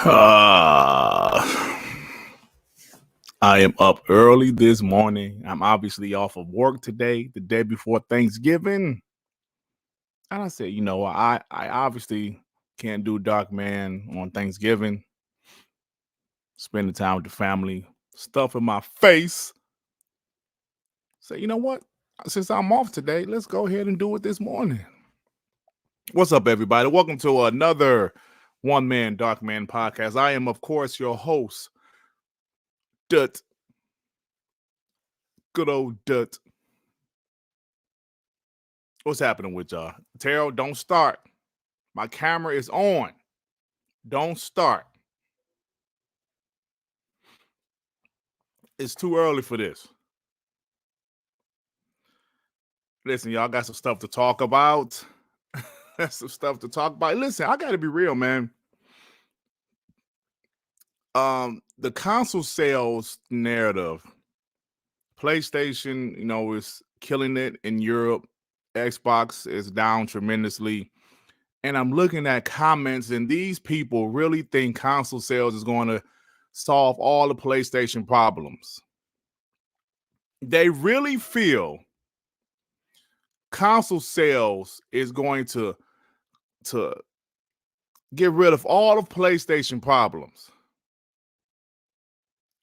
I am up early this morning. I'm obviously off of work today, the day before Thanksgiving. And I said, I obviously can't do Dark Man on Thanksgiving. Spending time with the family, stuff in my face. Say, you know what? Since I'm off today, let's go ahead and do it this morning. What's up, everybody? Welcome to another One Man Dark Man podcast. I am, of course, your host, Dirt. Good old Dirt. What's happening with y'all? Terrell, don't start. My camera is on. Don't start. It's too early for this. Listen, y'all got some stuff to talk about. That's some stuff to talk about. Listen, I got to be real, man. The console sales narrative, PlayStation, is killing it in Europe. Xbox is down tremendously. And I'm looking at comments, and these people really think console sales is going to solve all the PlayStation problems. They really feel console sales is going to get rid of all of PlayStation problems.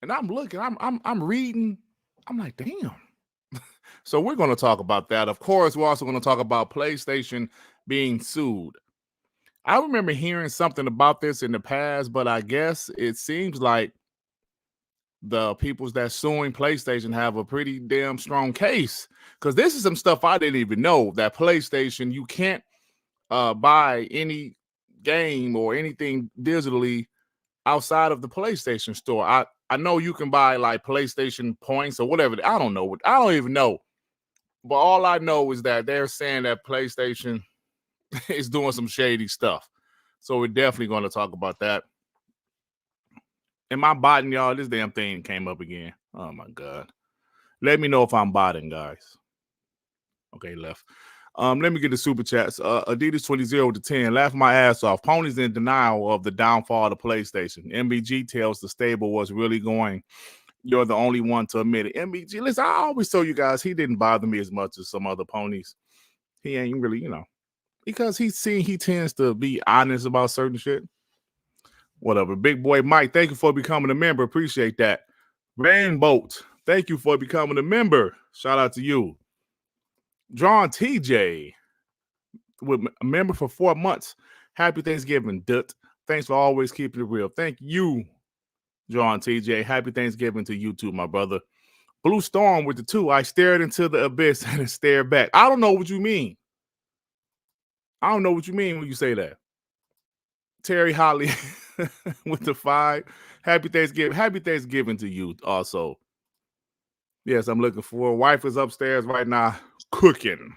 And I'm looking, I'm reading, I'm like, damn. So we're going to talk about that. Of course, we're also going to talk about PlayStation being sued. I remember hearing something about this in the past, but I guess it seems like the peoples that's suing PlayStation have a pretty damn strong case, because this is some stuff I didn't even know, that PlayStation, you can't buy any game or anything digitally outside of the PlayStation store. I know you can buy like PlayStation points or whatever. I don't know. I don't even know. But all I know is that they're saying that PlayStation is doing some shady stuff. So we're definitely going to talk about that. Am I botting, y'all? This damn thing came up again. Oh, my God. Let me know if I'm botting, guys. Okay, left. Let me get the super chats. Adidas 20 to 10. Laugh my ass off. Pony's in denial of the downfall of the PlayStation. MBG tells the stable was really going. You're the only one to admit it. MBG, listen, I always tell you guys he didn't bother me as much as some other ponies. He ain't really, because he tends to be honest about certain shit. Whatever. Big boy Mike, thank you for becoming a member. Appreciate that. Rainboat, thank you for becoming a member. Shout out to you. John TJ, with a member for 4 months. Happy Thanksgiving, Dut. Thanks for always keeping it real. Thank you, John TJ. Happy Thanksgiving to you too, my brother. Blue Storm with the 2. I stared into the abyss and stared back. I don't know what you mean. I don't know what you mean when you say that. Terry Holly with the 5. Happy Thanksgiving. Happy Thanksgiving to you also. Yes, I'm looking for. Wife is upstairs right now cooking.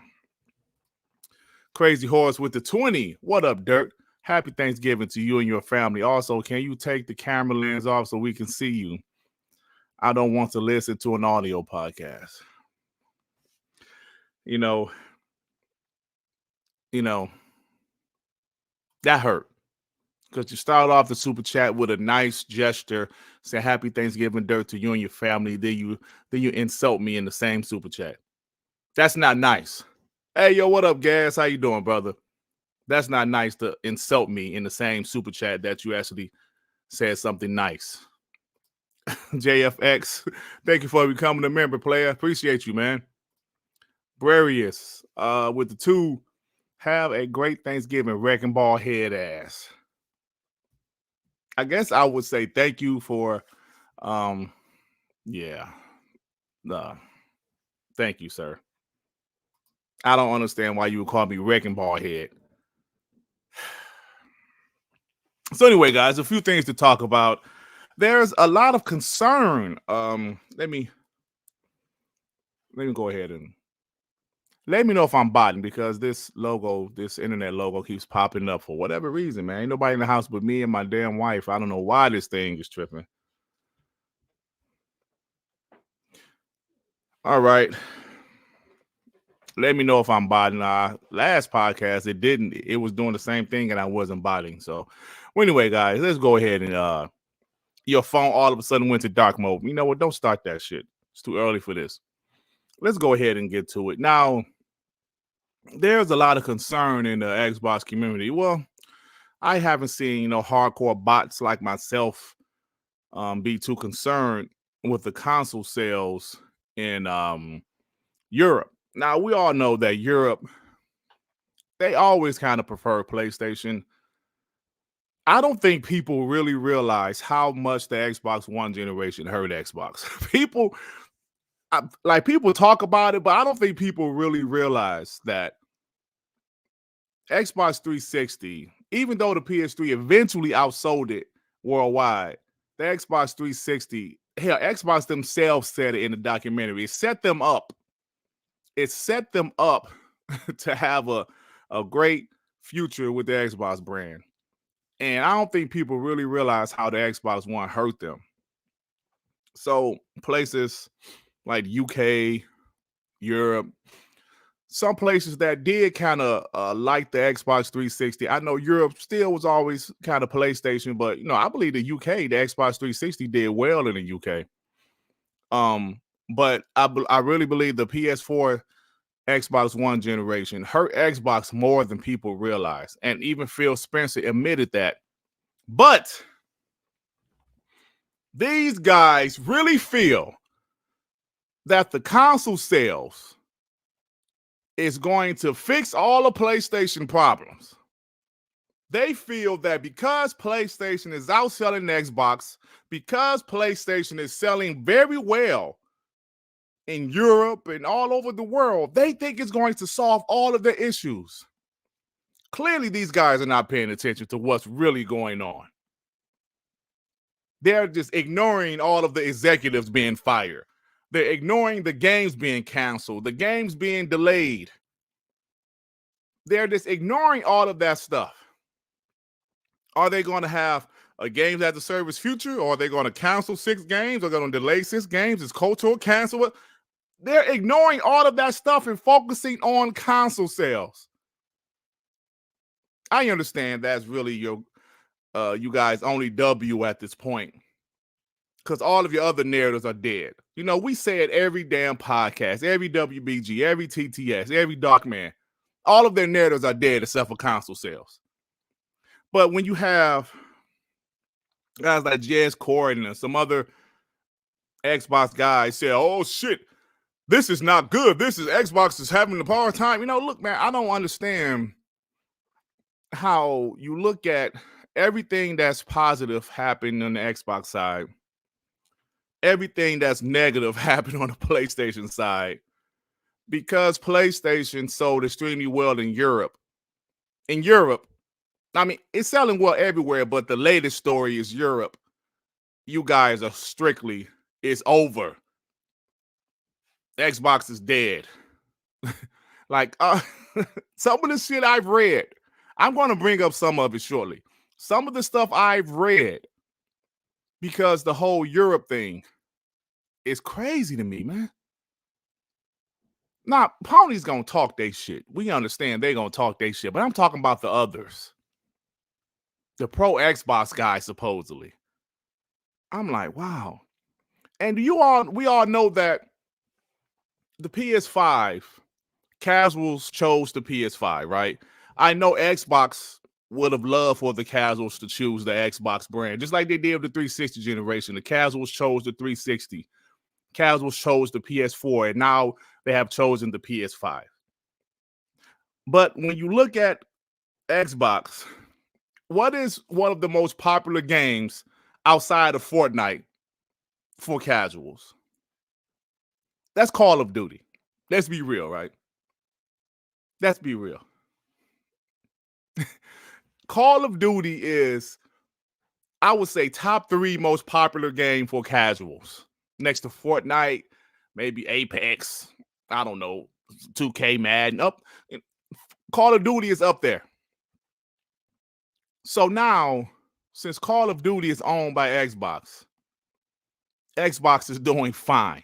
Crazy Horse with the 20. What up, Dirt? Happy Thanksgiving to you and your family. Also, can you take the camera lens off so we can see you? I don't want to listen to an audio podcast. That hurt. Because you start off the super chat with a nice gesture, say happy Thanksgiving, Dirt, to you and your family. Then you insult me in the same super chat. That's not nice. Hey, yo, what up, Gas? How you doing, brother? That's not nice to insult me in the same super chat that you actually said something nice. JFX, thank you for becoming a member, player. Appreciate you, man. Brarius, with the 2, have a great Thanksgiving, wrecking ball head ass. I guess I would say thank you for, thank you, sir. I don't understand why you would call me wrecking ball head. So anyway, guys, a few things to talk about. There's a lot of concern. Let me go ahead and let me know if I'm botting, because this internet logo keeps popping up for whatever reason, man. Ain't nobody in the house but me and my damn wife. I don't know why this thing is tripping. All right. Let me know if I'm botting. Last podcast, it didn't. It was doing the same thing, and I wasn't botting. So, well, anyway, guys, let's go ahead and your phone all of a sudden went to dark mode. You know what? Don't start that shit. It's too early for this. Let's go ahead and get to it. Now, there's a lot of concern in the Xbox community. Well, I haven't seen hardcore bots like myself be too concerned with the console sales in Europe. Now, we all know that Europe, they always kind of prefer PlayStation. I don't think people really realize how much the Xbox One generation hurt Xbox. People talk about it, but I don't think people really realize that Xbox 360, even though the PS3 eventually outsold it worldwide, the Xbox 360, hell, Xbox themselves said it in the documentary. It set them up. It set them up to have a great future with the Xbox brand. And I don't think people really realize how the Xbox One hurt them. So places like UK, Europe, some places that did kind of like the Xbox 360. I know Europe still was always kind of PlayStation, but I believe the UK, the Xbox 360 did well in the UK. But I really believe the PS4 Xbox One generation hurt Xbox more than people realize. And even Phil Spencer admitted that. But these guys really feel that the console sales is going to fix all the PlayStation problems. They feel that because PlayStation is outselling Xbox, because PlayStation is selling very well in Europe and all over the world, they think it's going to solve all of their issues. Clearly, these guys are not paying attention to what's really going on. They're just ignoring all of the executives being fired. They're ignoring the games being canceled, the games being delayed. They're just ignoring all of that stuff. Are they going to have a games as a service future, or are they going to cancel 6 games? Or they're going to delay 6 games? Is KOTOR canceled? They're ignoring all of that stuff and focusing on console sales. I understand that's really you guys' only W at this point, because all of your other narratives are dead. We say it every damn podcast, every WBG, every TTS, every Darkman. All of their narratives are dead except for console sales. But when you have guys like Jez Corden and some other Xbox guys say, oh shit, this is not good. Xbox is having a hard time. Look, man, I don't understand how you look at everything that's positive happening on the Xbox side, everything that's negative happened on the PlayStation side, because PlayStation sold extremely well in Europe. In Europe, I mean, it's selling well everywhere, but the latest story is Europe. You guys are strictly, it's over. Xbox is dead. Some of the shit I've read, I'm going to bring up some of it shortly. Some of the stuff I've read, because the whole Europe thing is crazy to me, man. Now, Pony's going to talk they shit. We understand they're going to talk they shit, but I'm talking about the others. The pro Xbox guys, supposedly. I'm like, wow. And we all know that the PS5, casuals chose the PS5, right? I know Xbox would have loved for the casuals to choose the Xbox brand, just like they did with the 360 generation. The casuals chose the 360. Casuals chose the PS4, and now they have chosen the PS5. But when you look at Xbox, what is one of the most popular games outside of Fortnite for casuals? That's Call of Duty. Let's be real, right? Let's be real. Call of Duty is, I would say, top 3 most popular game for casuals. Next to Fortnite, maybe Apex, I don't know, 2K, Madden. Call of Duty is up there. So now, since Call of Duty is owned by Xbox, Xbox is doing fine.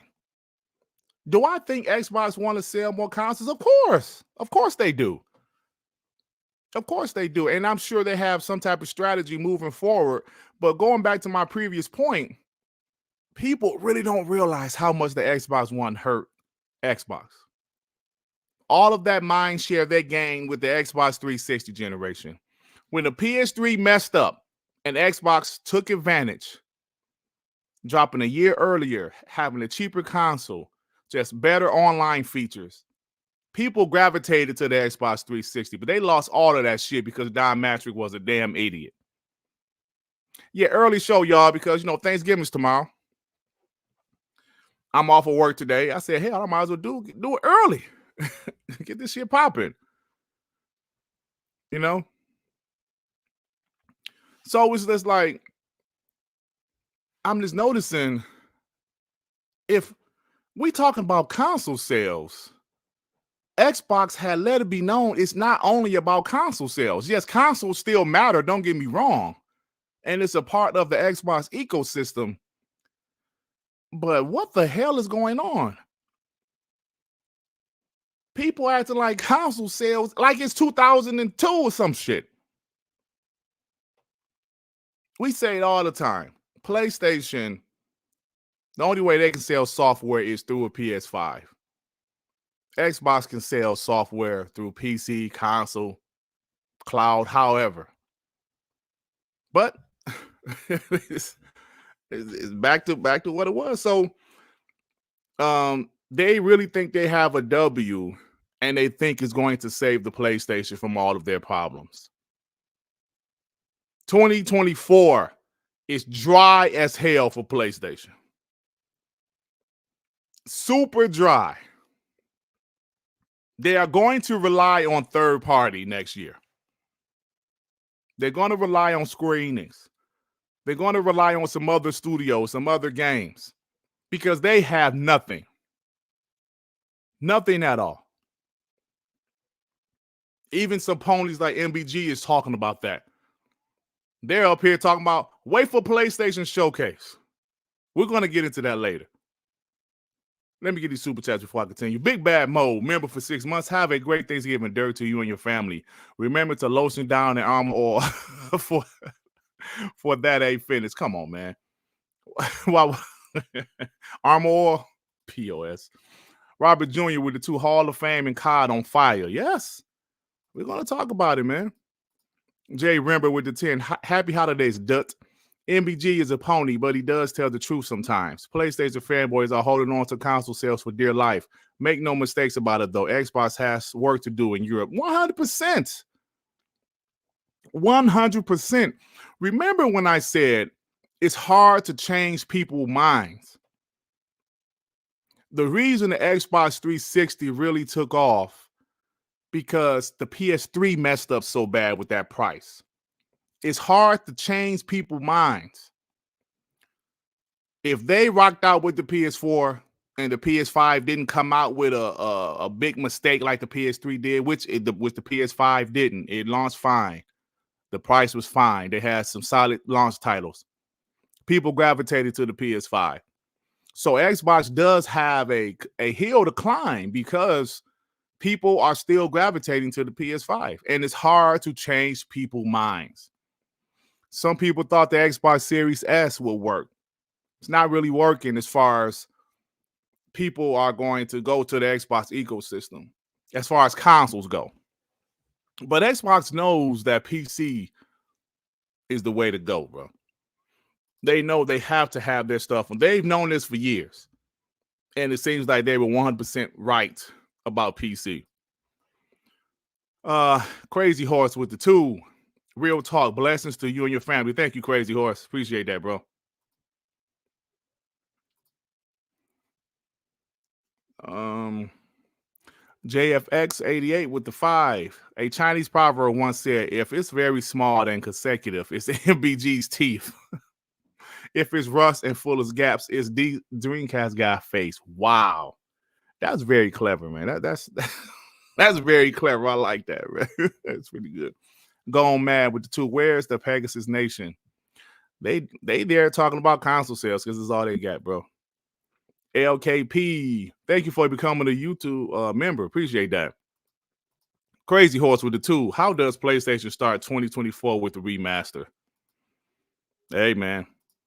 Do I think Xbox want to sell more consoles? Of course they do. Of course they do, and I'm sure they have some type of strategy moving forward. But going back to my previous point, people really don't realize how much the Xbox One hurt Xbox. All of that mind share they gained with the Xbox 360 generation. When the PS3 messed up and Xbox took advantage, dropping a year earlier, having a cheaper console, just better online features, people gravitated to the Xbox 360, but they lost all of that shit because Don Matrick was a damn idiot. Yeah, early show, y'all, because, Thanksgiving's tomorrow. I'm off of work today. I said, hell, I might as well do it early. Get this shit popping. So it's just like, I'm just noticing, if we talking about console sales, Xbox had let it be known it's not only about console sales. Yes, consoles still matter, don't get me wrong. And it's a part of the Xbox ecosystem. But what the hell is going on? People acting like console sales, like it's 2002 or some shit. We say it all the time. PlayStation, the only way they can sell software is through a PS5. Xbox can sell software through PC, console, cloud, however. But it's back to what it was. So they really think they have a W, and they think it's going to save the PlayStation from all of their problems. 2024 is dry as hell for PlayStation. Super dry. They are going to rely on third party next year. They're going to rely on Square Enix. They're going to rely on some other studios, some other games, because they have nothing. Nothing at all. Even some ponies like MBG is talking about that. They're up here talking about, wait for PlayStation Showcase. We're going to get into that later. Let me get these super chats before I continue. Big Bad Mo, member for 6 months. Have a great Thanksgiving, Dirt, to you and your family. Remember to lotion down and armor oil for that A finish. Come on, man. Armor oil, POS. Robert Jr. with the 2 Hall of Fame and COD on fire. Yes, we're going to talk about it, man. Jay Rember with the 10. Happy holidays, Dut. MBG is a pony, but he does tell the truth sometimes. PlayStation fanboys are holding on to console sales for dear life. Make no mistakes about it, though. Xbox has work to do in Europe. 100%. 100%. Remember when I said it's hard to change people's minds? The reason the Xbox 360 really took off because the PS3 messed up so bad with that price. It's hard to change people's minds. If they rocked out with the PS4 and the PS5 didn't come out with a big mistake like the PS3 did, which the PS5 didn't. It launched fine. The price was fine. They had some solid launch titles. People gravitated to the PS5. So Xbox does have a hill to climb because people are still gravitating to the PS5. And it's hard to change people's minds. Some people thought the Xbox Series S would work. It's not really working as far as people are going to go to the Xbox ecosystem, as far as consoles go. But Xbox knows that PC is the way to go, bro. They know they have to have their stuff. And they've known this for years. And it seems like they were 100% right about PC. Crazy Horse with the 2. Real talk. Blessings to you and your family. Thank you, Crazy Horse. Appreciate that, bro. JFX88 with the 5. A Chinese proverb once said, if it's very small and consecutive, it's MBG's teeth. If it's rust and full of gaps, it's the Dreamcast guy face. Wow. That's very clever, man. That's very clever. I like that, man. That's pretty good. Gone mad with the 2. Where's the Pegasus Nation? They there talking about console sales because it's all they got, bro. LKP, thank you for becoming a YouTube member. Appreciate that. Crazy Horse with the 2. How does PlayStation start 2024 with the remaster? Hey, man,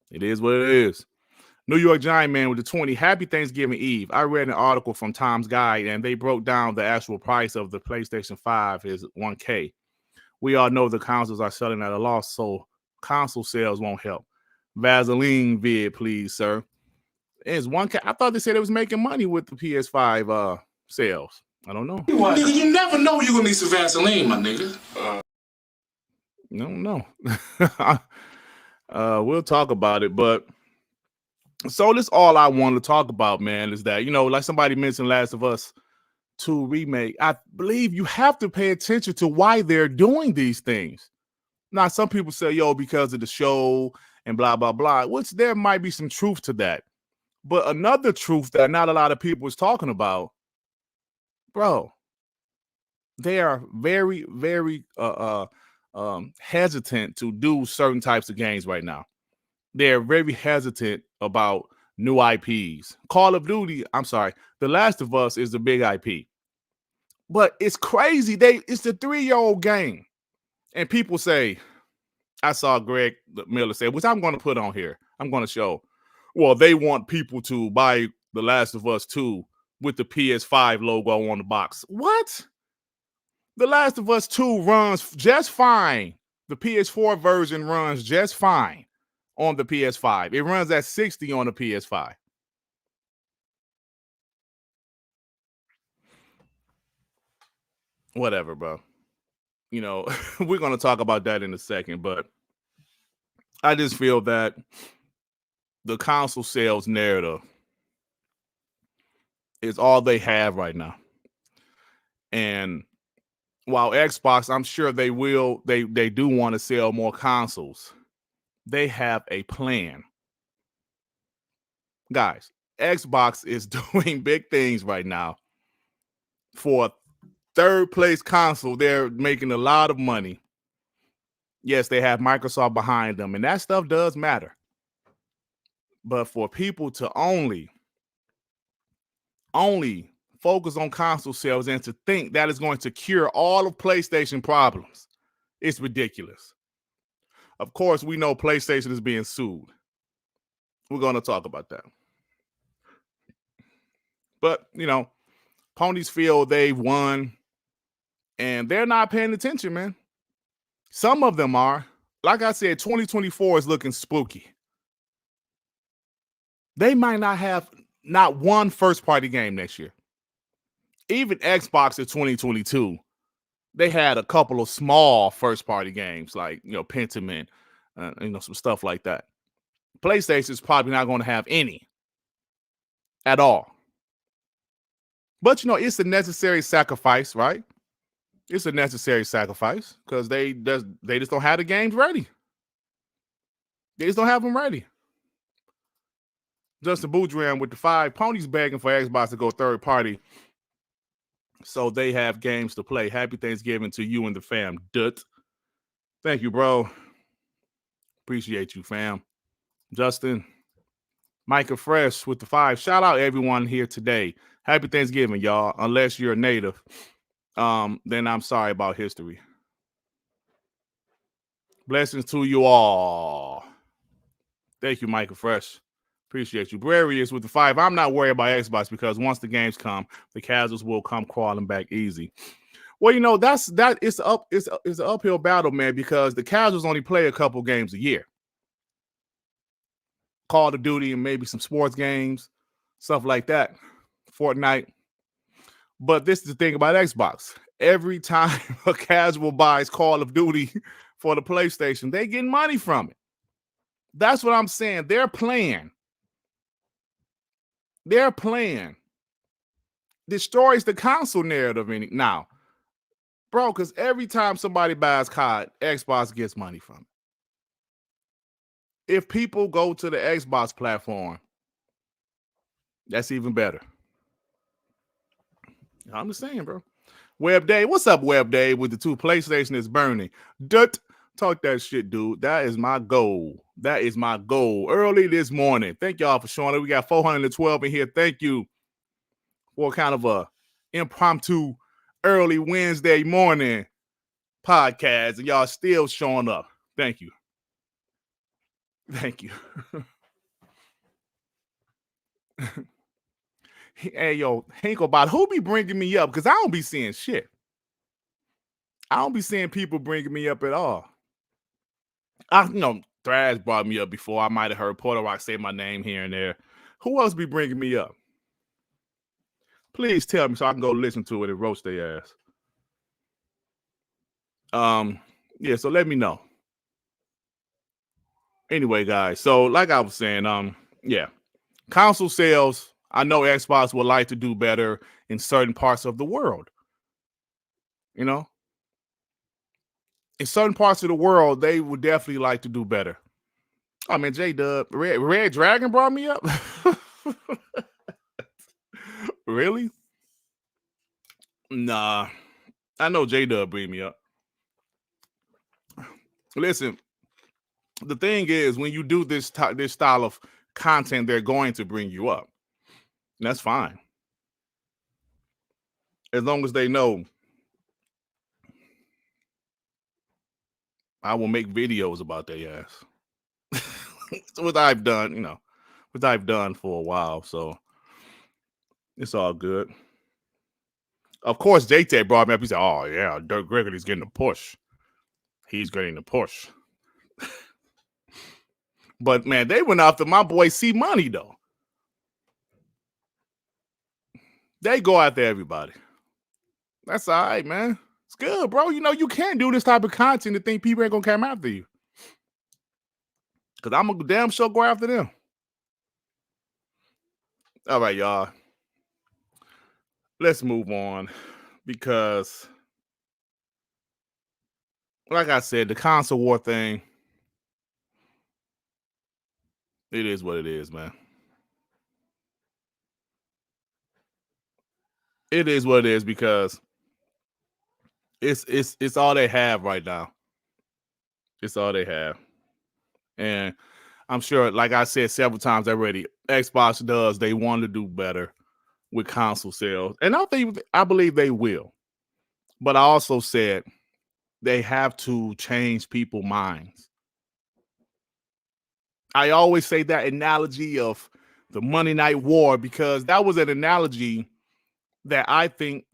it is what it is. New York Giant Man with the 20. Happy Thanksgiving Eve. I read an article from Tom's Guide, and they broke down the actual price of the PlayStation 5 is $1K. We all know the consoles are selling at a loss, so console sales won't help. Vaseline vid, please, sir. It's $1K. I thought they said it was making money with the PS5 sales. I don't know. Nigga, you never know you're gonna need some Vaseline, my nigga. No. We'll talk about it, but so this all I want to talk about, man, is that, like somebody mentioned Last of Us 2 remake, I believe you have to pay attention to why they're doing these things. Now, some people say, because of the show and blah, blah, blah, which there might be some truth to that. But another truth that not a lot of people is talking about, bro, they are very, very hesitant to do certain types of games right now. They're very hesitant about new IPs. Call of Duty, The Last of Us is the big IP. But it's crazy. It's the 3-year-old game. And people say, I saw Greg Miller say, which I'm going to put on here. I'm going to show, well, they want people to buy The Last of Us 2 with the PS5 logo on the box. What? The Last of Us 2 runs just fine. The PS4 version runs just fine on the PS5. It runs at 60 on the PS5. Whatever, bro. We're going to talk about that in a second, but I just feel that the console sales narrative is all they have right now. And while Xbox, I'm sure they do want to sell more consoles. They have a plan. Guys, Xbox is doing big things right now. For a third place console, they're making a lot of money. Yes, they have Microsoft behind them, and that stuff does matter. But for people to only focus on console sales and to think that is going to cure all of PlayStation problems, it's ridiculous. Of course, we know PlayStation is being sued. We're going to talk about that. But, ponies feel they've won, and they're not paying attention, man. Some of them are. Like I said, 2024 is looking spooky. They might not have not one first-party game next year. Even Xbox in 2022, they had a couple of small first-party games like, Pentiment, some stuff like that. PlayStation is probably not going to have any at all. But, it's a necessary sacrifice, right? It's a necessary sacrifice because they just don't have the games ready. They just don't have them ready. Justin Boudream with the 5. Ponies begging for Xbox to go third party so they have games to play. Happy Thanksgiving to you and the fam. Dut. Thank you, bro. Appreciate you, fam. Justin. Micah Fresh with the 5. Shout out everyone here today. Happy Thanksgiving, y'all. Unless you're a native, then I'm sorry about history. Blessings to you all. Thank you, Micah Fresh. Appreciate you. Brarius with the 5. I'm not worried about Xbox because once the games come, the casuals will come crawling back easy. Well, it's an uphill battle, man, because the casuals only play a couple games a year. Call of Duty and maybe some sports games, stuff like that. Fortnite. But this is the thing about Xbox. Every time a casual buys Call of Duty for the PlayStation, they get money from it. That's what I'm saying. Their plan destroys the console narrative now. Bro, because every time somebody buys COD, Xbox gets money from it. If people go to the Xbox platform, that's even better. I'm just saying, bro. Web Dave, what's up, Web Dave? With the 2 PlayStation is burning. Dirt Talk that shit, dude. That is my goal. That is my goal. Early this morning. Thank y'all for showing up. We got 412 in here. Thank you for kind of a impromptu early Wednesday morning podcast, and y'all still showing up. Thank you. Thank you. Hey, yo, Hinklebot, who be bringing me up? Because I don't be seeing shit. I don't be seeing people bringing me up at all. Thrash brought me up before. I might have heard Porter Rock say my name here and there. Who else be bringing me up? Please tell me so I can go listen to it and roast their ass. Yeah, so let me know. Anyway, guys, so like I was saying, yeah, console sales, I know Xbox would like to do better in certain parts of the world. You know, in certain parts of the world, they would definitely like to do better. Oh man, J-Dub, Red Dragon brought me up. Really? Nah, I know J-Dub bring me up. Listen, the thing is, when you do this style of content, they're going to bring you up. And that's fine. As long as they know I will make videos about their ass. What I've done, what I've done for a while. So it's all good. Of course, J-Tech brought me up. He said, oh, yeah, Dirt Griggity's getting a push. He's getting a push. But, man, they went after my boy C Money, though. They go after everybody. That's all right, man. It's good, bro. You can't do this type of content and think people ain't going to come after you. Because I'm going to damn sure go after them. All right, y'all. Let's move on. Because, like I said, the console war thing, it is what it is, man. It is what it is because it's all they have right now. It's all they have. And I'm sure, like I said several times already, Xbox does. They want to do better with console sales. And I believe they will. But I also said they have to change people's minds. I always say that analogy of the Monday Night War because that was an analogy that I think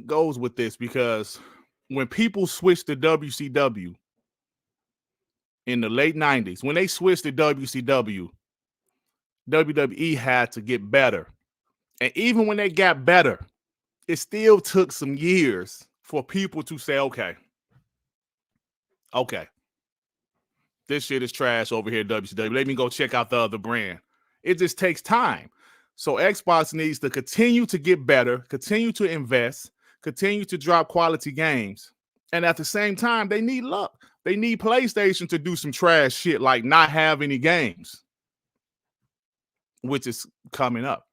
goes with this, because when people switched to WCW in the late 90s, when they switched to WCW, WWE had to get better. And even when they got better, it still took some years for people to say, okay, this shit is trash over here at WCW. Let me go check out the other brand. It just takes time. So Xbox needs to continue to get better, continue to invest, continue to drop quality games. And at the same time, they need luck. They need PlayStation to do some trash shit like not have any games, which is coming up.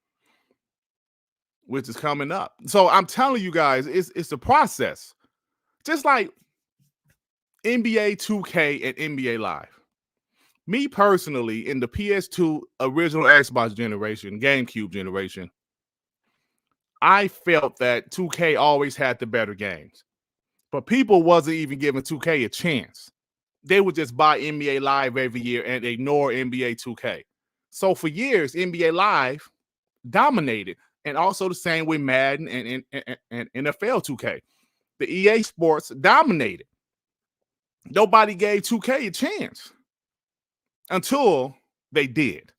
So I'm telling you guys, it's a process. Just like NBA 2K and NBA Live. Me personally, in the PS2 original Xbox generation, GameCube generation, I felt that 2K always had the better games. But people wasn't even giving 2K a chance. They would just buy NBA Live every year and ignore NBA 2K. So for years, NBA Live dominated. And also the same with Madden and NFL 2K. The EA Sports dominated. Nobody gave 2K a chance until they did.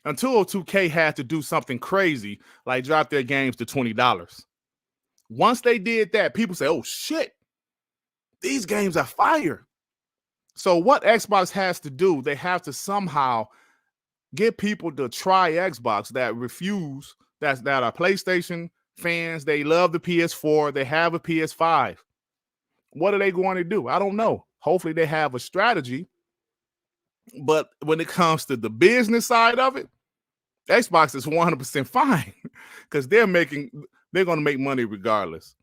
Until 2K had to do something crazy, like drop their games to $20. Once they did that, people say, oh, shit, these games are fire. So what Xbox has to do, they have to somehow get people to try Xbox that refuse, that are PlayStation fans. They love the PS4. They have a PS5. What are they going to do? I don't know. Hopefully they have a strategy. But when it comes to the business side of it, Xbox is 100% fine because they're going to make money regardless.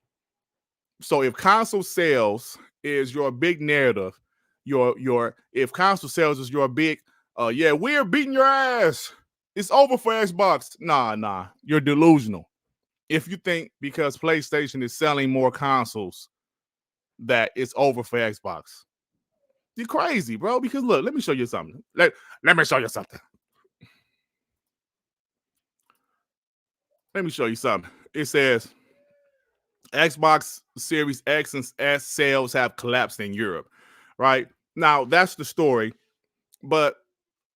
So if console sales is your big narrative, if console sales is your big, yeah, we're beating your ass. It's over for Xbox. Nah, you're delusional. If you think because PlayStation is selling more consoles that it's over for Xbox, you're crazy, bro. Because look, let me show you something. Let me show you something. Let me show you something. It says Xbox Series X and S sales have collapsed in Europe. Right now, that's the story, but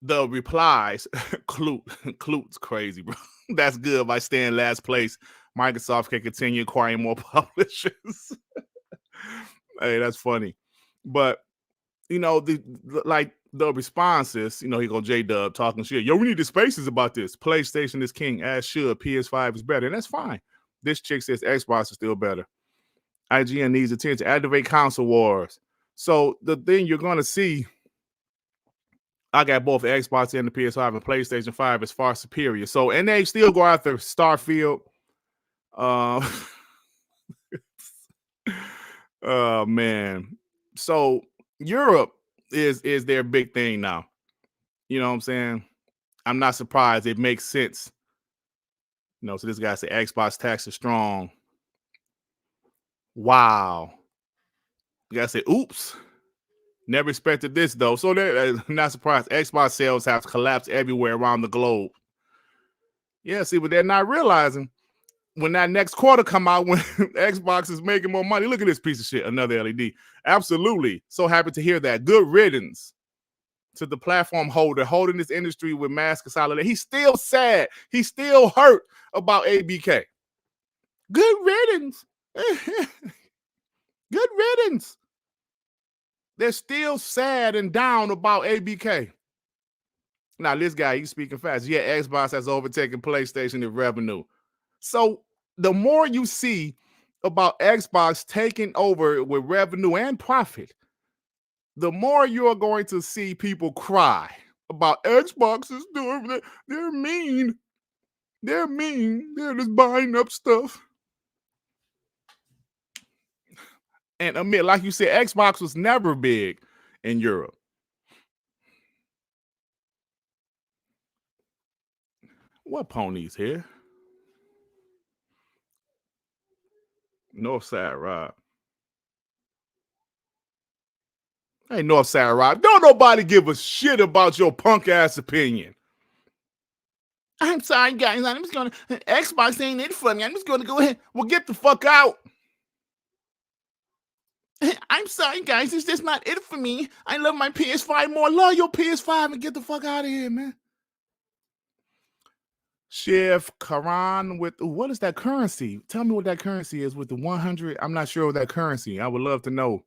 the replies, Clute's crazy, bro. That's good. By staying last place, Microsoft can continue acquiring more publishers. Hey, that's funny. But you know, the responses, you know, he go J-Dub talking shit. Yo, we need the spaces about this. PlayStation is king, as should. PS5 is better, and that's fine. This chick says Xbox is still better. IGN needs attention. Activate console wars. So the thing you're gonna see, I got both Xbox and the PS5 and PlayStation 5 is far superior. So, and they still go after Starfield. Oh man. So Europe is their big thing now. You know what I'm saying? I'm not surprised. It makes sense. You know, so this guy said Xbox tax is strong. Wow. The guy said, oops. Never expected this though. So they're not surprised. Xbox sales have collapsed everywhere around the globe. Yeah, see, but they're not realizing when that next quarter come out, when Xbox is making more money. Look at this piece of shit, another LED. Absolutely. So happy to hear that. Good riddance to the platform holder holding this industry with mass consolidation. He's still sad. He's still hurt about ABK. Good riddance. Good riddance. They're still sad and down about ABK. Now, this guy, he's speaking fast. Yeah, Xbox has overtaken PlayStation in revenue. So the more you see about Xbox taking over with revenue and profit, the more you're going to see people cry about Xbox is doing, they're mean. They're mean. They're just buying up stuff. And admit, like you said, Xbox was never big in Europe. What ponies here? Northside Rob. Hey, Northside Rob. Don't nobody give a shit about your punk ass opinion. I'm sorry, guys. I'm just gonna Xbox ain't it for me. I'm just gonna go ahead. Well, get the fuck out. I'm sorry, guys. It's just not it for me. I love my PS5 more. Love your PS5 and get the fuck out of here, man. Chef Karan with what is that currency? Tell me what that currency is with the 100. I'm not sure of that currency. I would love to know.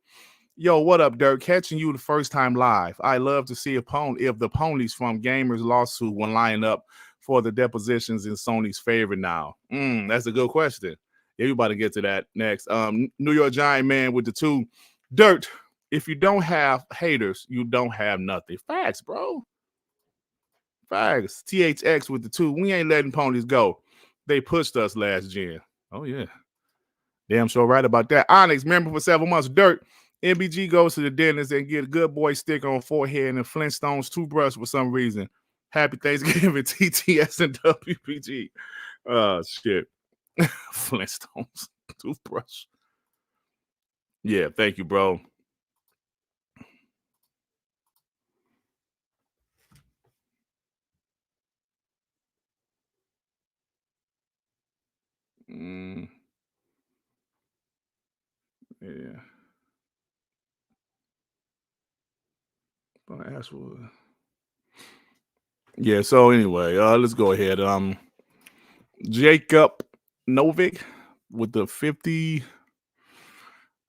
Yo, what up, Dirt? Catching you the first time live. I love to see if the ponies from Gamers lawsuit will line up for the depositions in Sony's favor now. That's a good question. Everybody get to that next. New York Giant Man with the 2. Dirt, if you don't have haters, you don't have nothing. Facts, bro. Facts. THX with the 2. We ain't letting ponies go. They pushed us last gen. Oh, yeah. Damn sure right about that. Onyx, member for 7 months. Dirt, MBG goes to the dentist and get a good boy stick on forehead and Flintstones toothbrush for some reason. Happy Thanksgiving, TTS and WPG. Shit. Flintstones toothbrush. Yeah, thank you, bro. Yeah. Yeah, so anyway, let's go ahead. Jacob Novik with the 50.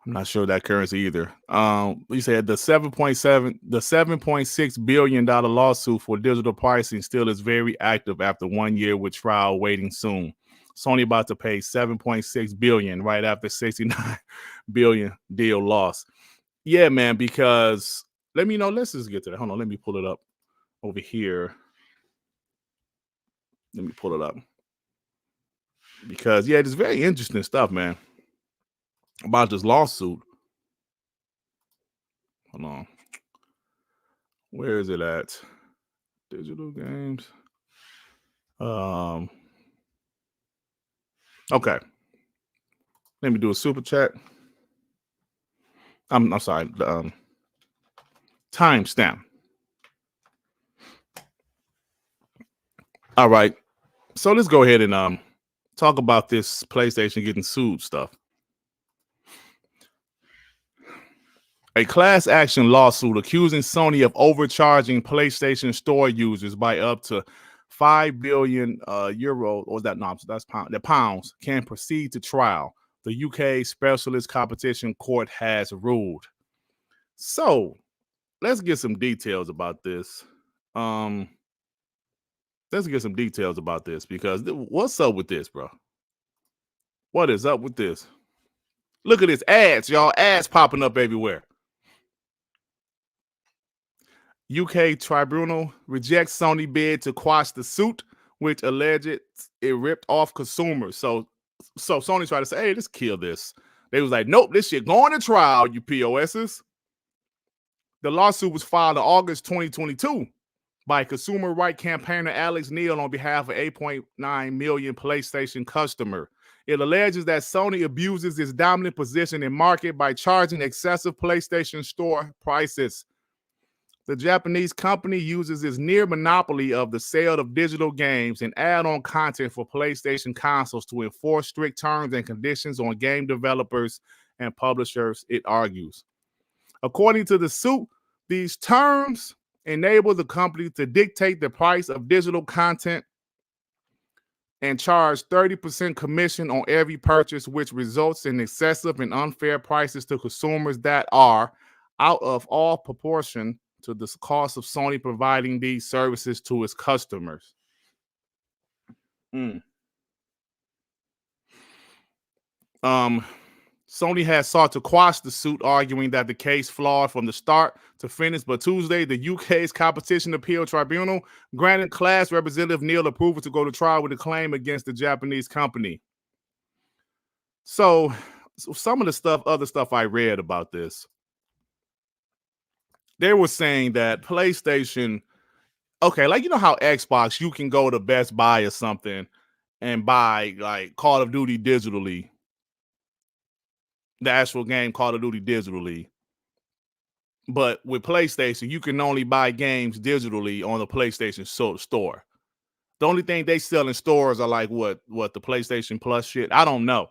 I'm not sure that currency either. You said the 7.6 billion dollar lawsuit for digital pricing still is very active after 1 year with trial waiting soon. Sony about to pay 7.6 billion right after 69 billion deal loss. Yeah, man, because let's just get to that. Hold on, let me pull it up over here. Let me pull it up. Because yeah, it's very interesting stuff, man, about this lawsuit. Hold on. Where is it at? Digital games. Okay. Let me do a super chat. I'm sorry. The timestamp. All right. So let's go ahead and talk about this PlayStation getting sued stuff. A class action lawsuit accusing Sony of overcharging PlayStation Store users by up to 5 billion euro, or that no, that's pounds, can proceed to trial. The UK Specialist Competition Court has ruled. So let's get some details about this. Let's get some details about this because what's up with this, bro? What is up with this? Look at this ads, y'all. Ads popping up everywhere. UK tribunal rejects Sony bid to quash the suit, which alleged it ripped off consumers. So Sony tried to say, hey, let's kill this. They was like, nope, this shit going to trial, you POSs. The lawsuit was filed in August 2022 by consumer right campaigner Alex Neil on behalf of 8.9 million PlayStation customer. It alleges that Sony abuses its dominant position in market by charging excessive PlayStation Store prices. The Japanese company uses its near monopoly of the sale of digital games and add-on content for PlayStation consoles to enforce strict terms and conditions on game developers and publishers, it argues. According to the suit, these terms enable the company to dictate the price of digital content and charge 30% commission on every purchase, which results in excessive and unfair prices to consumers that are out of all proportion to the cost of Sony providing these services to its customers. Sony has sought to quash the suit, arguing that the case flawed from the start to finish. But Tuesday, the UK's Competition Appeal Tribunal granted class representative Neil approval to go to trial with a claim against the Japanese company. So some of the other stuff I read about this, they were saying that PlayStation, okay, like you know how Xbox, you can go to Best Buy or something and buy like Call of Duty digitally, the actual game Call of Duty digitally. But with PlayStation, you can only buy games digitally on the PlayStation store. The only thing they sell in stores are like what the PlayStation Plus shit. I don't know.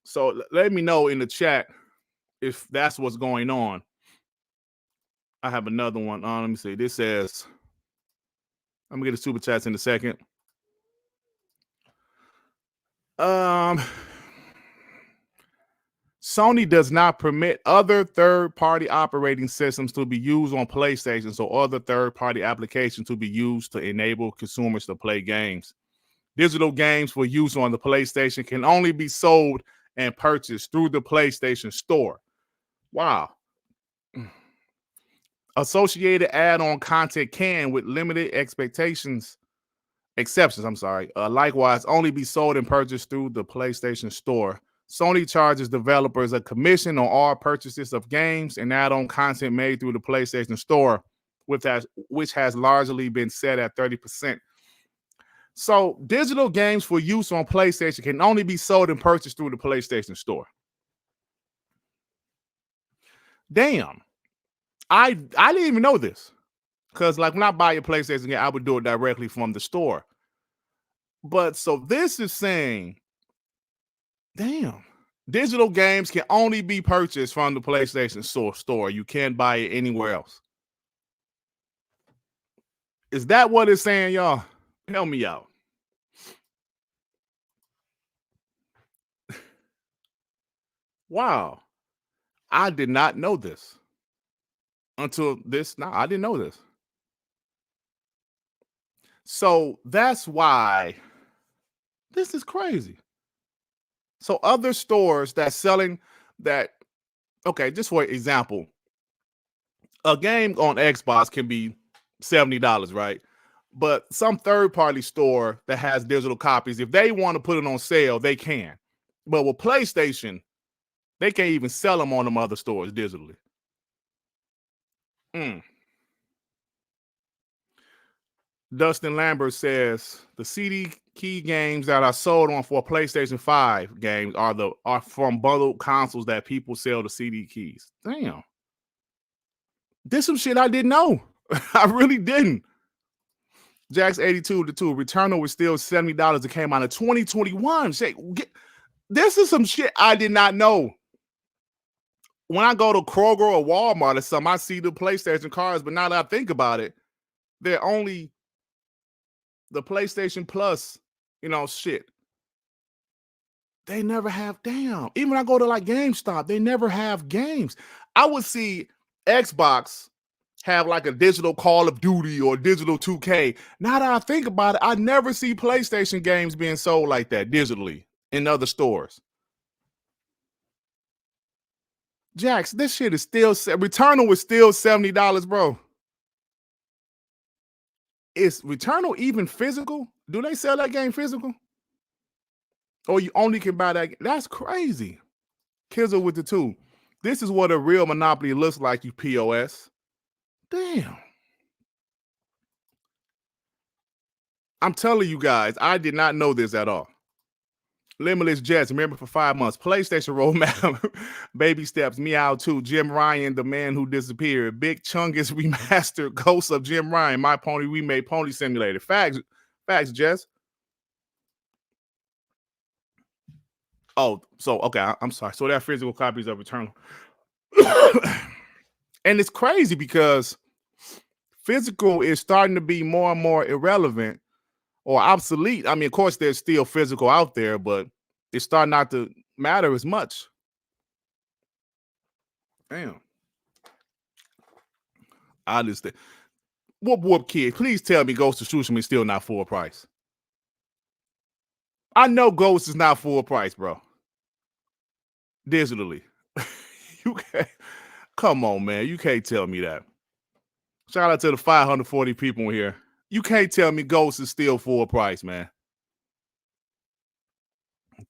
So let me know in the chat if that's what's going on. I have another one. Let me see. This says, I'm gonna get the super chats in a second. Sony does not permit other third-party operating systems to be used on PlayStation, so other third-party applications to be used to enable consumers to play games. Digital games for use on the PlayStation can only be sold and purchased through the PlayStation Store. Wow. Associated add-on content can, with limited exceptions, likewise only be sold and purchased through the PlayStation Store. Sony charges developers a commission on all purchases of games and add-on content made through the PlayStation Store, which has largely been set at 30%. So digital games for use on PlayStation can only be sold and purchased through the PlayStation Store. Damn. I didn't even know this. Because like when I buy a PlayStation game, I would do it directly from the store. But so this is saying, damn, digital games can only be purchased from the PlayStation store. You can't buy it anywhere else. Is that what it's saying, y'all? Help me out. Wow. I did not know this until this. No, I didn't know this. So that's why this is crazy. So other stores that's selling that, okay, just for example, a game on Xbox can be $70, right? But some third-party store that has digital copies, if they want to put it on sale, they can. But with PlayStation, they can't even sell them on them other stores digitally. Dustin Lambert says the CD key games that are sold on for PlayStation 5 games are from bundled consoles that people sell the CD keys. Damn. This some shit I didn't know. I really didn't. Jax82 to 2. Returnal was still $70. It came out in 2021. This is some shit I did not know. When I go to Kroger or Walmart or something, I see the PlayStation cards, but now that I think about it, they're only the PlayStation Plus, shit. They never have, damn. Even when I go to like GameStop, they never have games. I would see Xbox have like a digital Call of Duty or digital 2K. Now that I think about it, I never see PlayStation games being sold like that digitally in other stores. Jax, this shit is still, Returnal was still $70, bro. Is Returnal even physical? Do they sell that game physical? Or you only can buy that? That's crazy. Kizzle with the 2. This is what a real Monopoly looks like, you POS. Damn. I'm telling you guys, I did not know this at all. Limitless Jets, remember for 5 months. PlayStation roadmap, baby steps, Meow 2, Jim Ryan, the man who disappeared. Big Chungus remastered, Ghost of Jim Ryan, My Pony remade, Pony Simulator. Facts, Jess. Oh, so okay, I'm sorry. So they're physical copies of Returnal. And it's crazy because physical is starting to be more and more irrelevant or obsolete. I mean, of course, there's still physical out there, but it's starting not to matter as much. Damn. I understand. Whoop, kid. Please tell me Ghost of Tsushima is still not full price. I know Ghost is not full price, bro. Digitally. You can't. Come on, man. You can't tell me that. Shout out to the 540 people here. You can't tell me Ghost is still full price, man.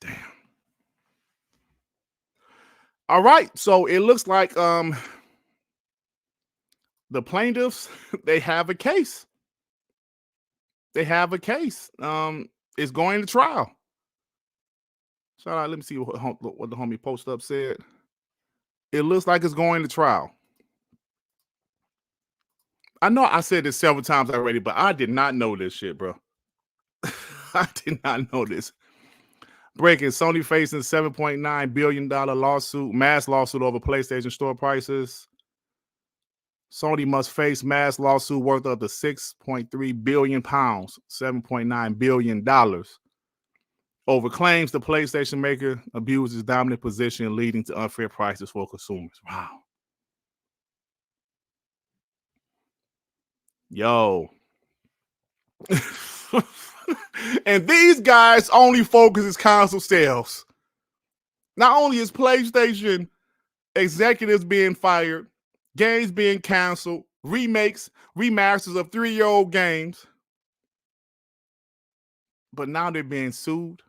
Damn. All right. So it looks like the plaintiffs, they have a case. They have a case. It's going to trial. Shout out. Let me see what the homie post up said. It looks like it's going to trial. I know I said this several times already, but I did not know this shit, bro. I did not know this. Breaking, Sony facing $7.9 billion lawsuit, mass lawsuit over PlayStation store prices. Sony must face mass lawsuit worth up to 6.3 billion pounds, $7.9 billion, over claims the PlayStation maker abused its dominant position, leading to unfair prices for consumers. Wow. Yo. And these guys only focus as console sales. Not only is PlayStation executives being fired, games being canceled, remakes, remasters of 3-year-old games, but now they're being sued.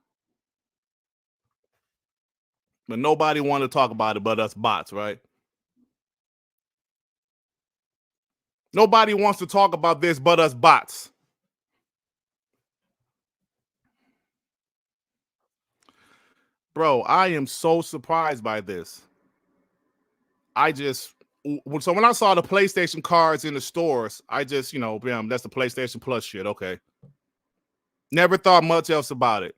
But nobody want to talk about it but us bots, right? Nobody wants to talk about this but us bots. Bro, I am so surprised by this. So when I saw the PlayStation cards in the stores, I just, bam, that's the PlayStation Plus shit. Okay. Never thought much else about it.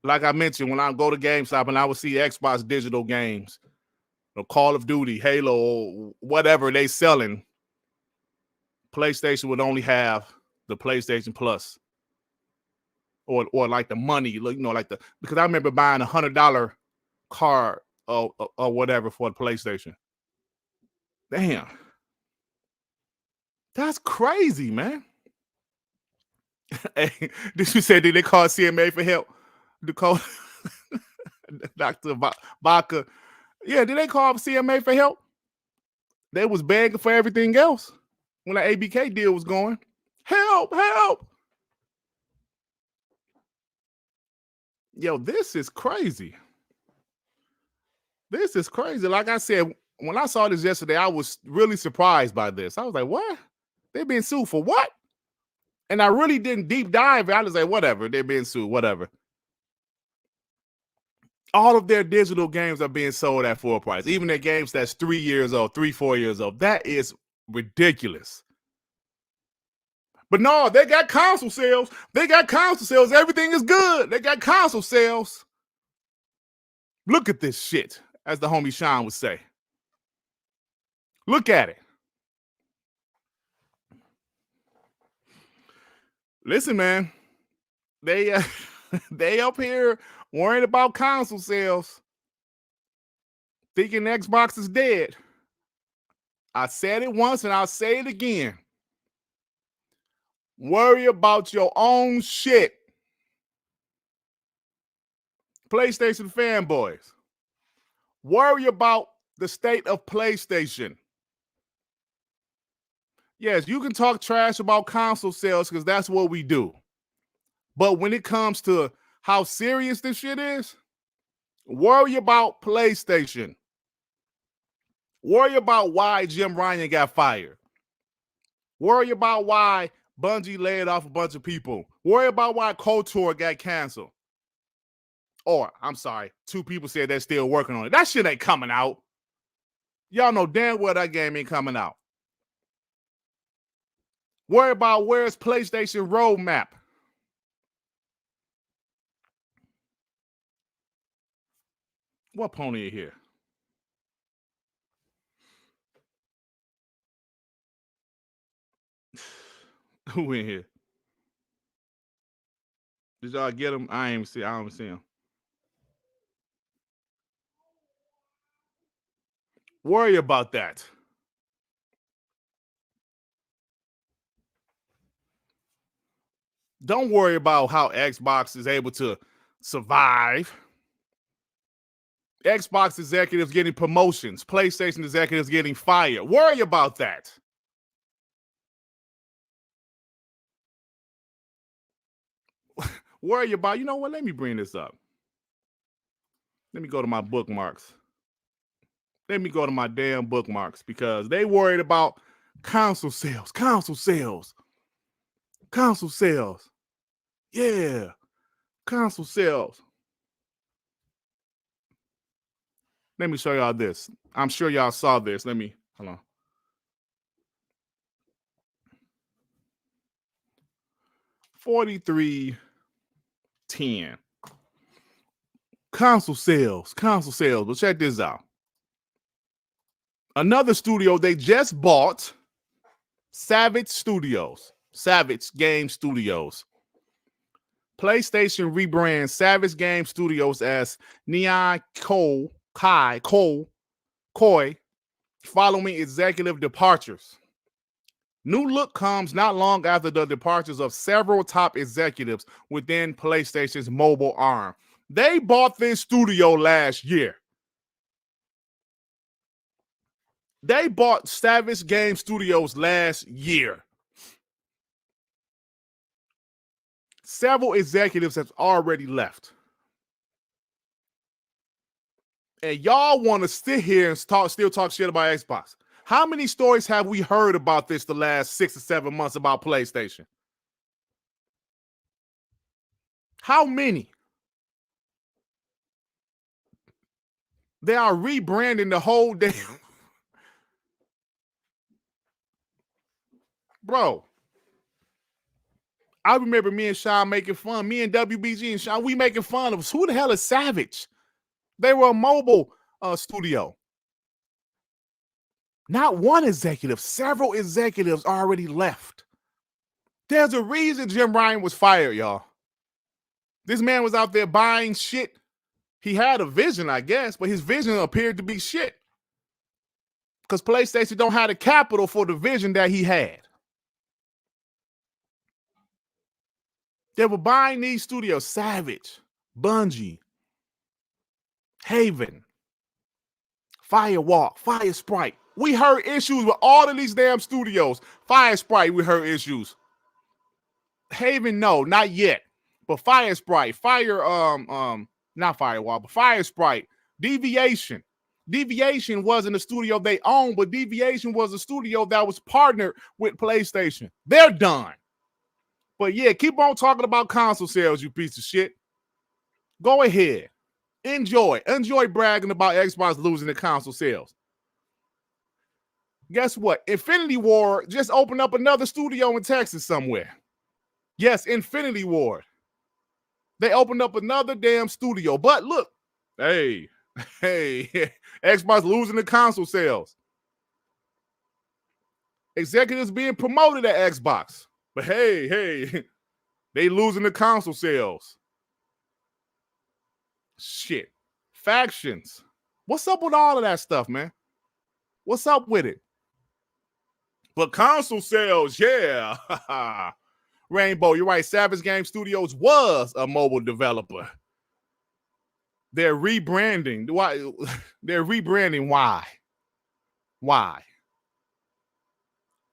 Like I mentioned, when I go to GameStop and I would see Xbox digital games, Call of Duty, Halo, whatever they selling, PlayStation would only have the PlayStation Plus. Or like the money, because I remember buying $100 card or whatever for the PlayStation. Damn. That's crazy, man. Hey, did you say, did they call CMA for help? To call Dr. Baca. Yeah, did they call CMA for help? They was begging for everything else when the ABK deal was going. Help, help. Yo, this is crazy. This is crazy. Like I said, when I saw this yesterday, I was really surprised by this. I was like, what? They're being sued for what? And I really didn't deep dive. I just say, whatever, they're being sued, whatever. All of their digital games are being sold at full price. Even their games that's 3 years old, 4 years old. That is ridiculous. But no, they got console sales. They got console sales. Everything is good. They got console sales. Look at this shit, as the homie Sean would say. Look at it. Listen, man. They up here worrying about console sales, thinking Xbox is dead. I said it once and I'll say it again. Worry about your own shit. PlayStation fanboys. Worry about the state of PlayStation. Yes, you can talk trash about console sales because that's what we do. But when it comes to how serious this shit is, worry about PlayStation. Worry about why Jim Ryan got fired. Worry about why Bungie laid off a bunch of people. Worry about why KOTOR got canceled. Or, I'm sorry, 2 people said they're still working on it. That shit ain't coming out. Y'all know damn well that game ain't coming out. Worry about where's PlayStation roadmap. What pony is here? Who in here? Did y'all get him? I don't even see him. Worry about that. Don't worry about how Xbox is able to survive. Xbox executives getting promotions. PlayStation executives getting fired. Worry about that. Worry about, you know what? Let me bring this up. Let me go to my bookmarks. Let me go to my damn bookmarks because they worried about console sales. Yeah, console sales. Let me show y'all this. I'm sure y'all saw this. Hold on. $43.10. Console sales. But check this out. Another studio they just bought, Savage Game Studios. PlayStation rebrands Savage Game Studios as Neon Koi following executive departures. New look comes not long after the departures of several top executives within PlayStation's mobile arm. They bought this studio last year. They bought Savage Game Studios last year. Several executives have already left. And y'all want to sit here and still talk shit about Xbox. How many stories have we heard about this the last 6 or 7 months about PlayStation? How many? They are rebranding the whole damn. Bro, I remember me and Sean making fun. Me and WBG and Sean, we making fun of us. Who the hell is Savage? They were a mobile studio. Not one executive, several executives already left. There's a reason Jim Ryan was fired, y'all. This man was out there buying shit. He had a vision, I guess, but his vision appeared to be shit. Because PlayStation don't have the capital for the vision that he had. They were buying these studios, Savage, Bungie, Haven, Firewalk, Fire Sprite. We heard issues with all of these damn studios. Fire Sprite, we heard issues. Haven, no, not yet. But Fire Sprite, not Firewall, but Fire Sprite, Deviation. Deviation wasn't a studio they owned, but Deviation was a studio that was partnered with PlayStation. They're done. But yeah, keep on talking about console sales, you piece of shit. Go ahead. Enjoy bragging about Xbox losing the console sales. Guess what? Infinity Ward just opened up another studio in Texas somewhere. Yes, Infinity Ward. They opened up another damn studio. But look, hey, Xbox losing the console sales. Executives being promoted at Xbox. But hey, they losing the console sales. Shit. Factions. What's up with all of that stuff, man? What's up with it? But console sales, yeah. Rainbow, you're right. Savage Game Studios was a mobile developer. They're rebranding. Why? They're rebranding. Why? Why?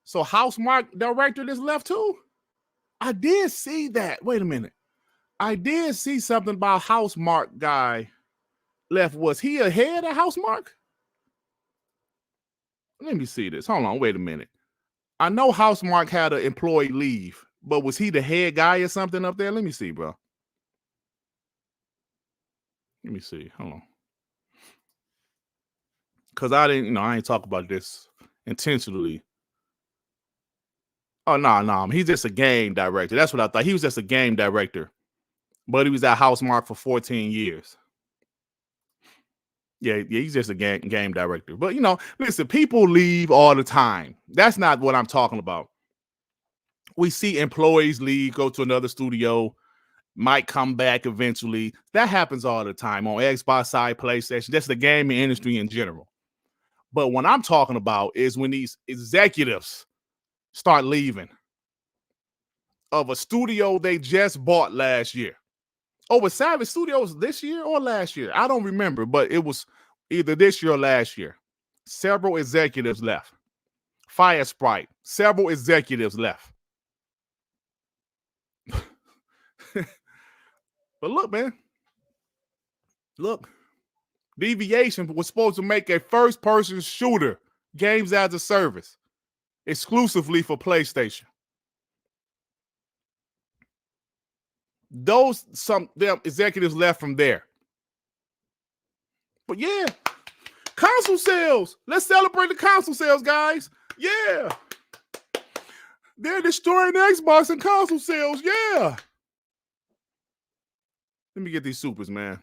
So Housemarque director that's left too? I did see that. Wait a minute. I did see something about Housemarque guy left. Was he ahead of Housemarque? Let me see this. Hold on. Wait a minute. I know Housemarque had an employee leave, but was he the head guy or something up there? Let me see, bro. Let me see. Hold on. Because I didn't, I ain't talk about this intentionally. Oh, no. He's just a game director. That's what I thought. He was just a game director. But he was at Housemarque for 14 years. Yeah, he's just a game director. But, listen, people leave all the time. That's not what I'm talking about. We see employees leave, go to another studio, might come back eventually. That happens all the time on Xbox side, PlayStation. That's the gaming industry in general. But what I'm talking about is when these executives start leaving of a studio they just bought last year. Oh, was Savage Studios this year or last year? I don't remember, but it was either this year or last year. Several executives left. Fire Sprite, several executives left. But look, man. Look. Deviation was supposed to make a first-person shooter, games as a service, exclusively for PlayStation. Some executives left from there. But yeah, console sales. Let's celebrate the console sales, guys. Yeah. They're destroying Xbox and console sales. Yeah. Let me get these supers, man.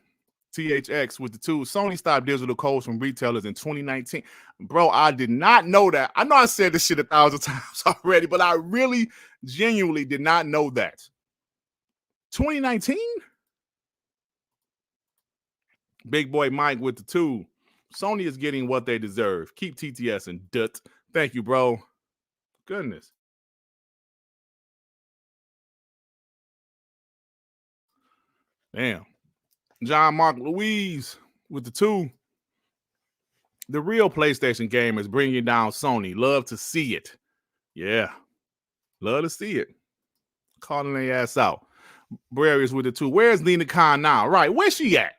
THX with the two. Sony stopped digital codes from retailers in 2019. Bro, I did not know that. I know I said this shit 1,000 times already, but I really genuinely did not know that. 2019? Big boy Mike with the two. Sony is getting what they deserve. Keep TTS and Dut. Thank you, bro. Goodness. Damn. John Mark Louise with the two. The real PlayStation game is bringing down Sony. Love to see it. Yeah. Love to see it. Calling their ass out. Brarius with the two. Where's Nina Khan now? Right. Where's she at?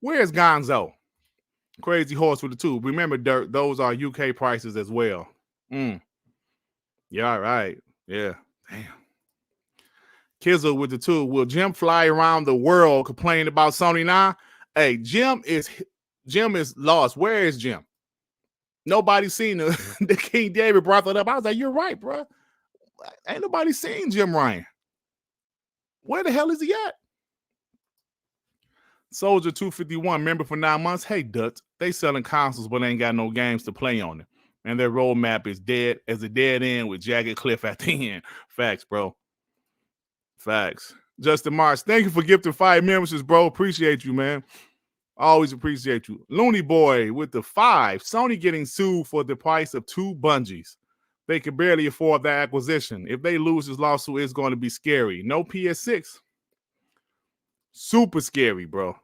Where's Gonzo? Crazy Horse with the two. Remember, Dirt, those are UK prices as well. Yeah, right. Yeah. Damn. Kizzle with the two. Will Jim fly around the world complaining about Sony now? Hey, Jim is lost. Where is Jim? Nobody's seen the King David brought that up. I was like, you're right, bro. Ain't nobody seen Jim Ryan. Where the hell is he at? Soldier 251, member for 9 months. Hey, Dutch, they selling consoles but ain't got no games to play on it. And their roadmap is dead as a dead end with jagged cliff at the end. Facts, bro. Facts. Justin Mars, thank you for gifting 5 memberships, bro. Appreciate you, man. Always appreciate you. Looney Boy with the 5. Sony getting sued for the price of 2 Bungies. They can barely afford the acquisition. If they lose this lawsuit, it's going to be scary. No PS6. Super scary, bro.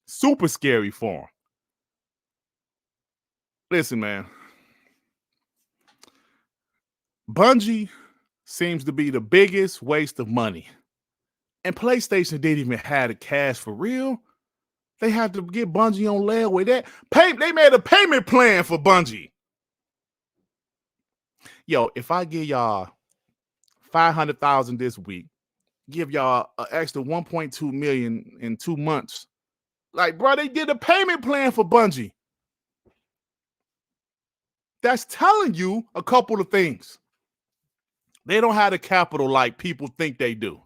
Super scary for them. Listen, man. Bungie seems to be the biggest waste of money. And PlayStation didn't even have the cash for real. They had to get Bungie on layaway. They made a payment plan for Bungie. Yo, if I give y'all $500,000 this week. Give y'all an extra 1.2 million in 2 months. Like, bro, they did a payment plan for Bungie. That's telling you a couple of things. They don't have the capital like people think they do.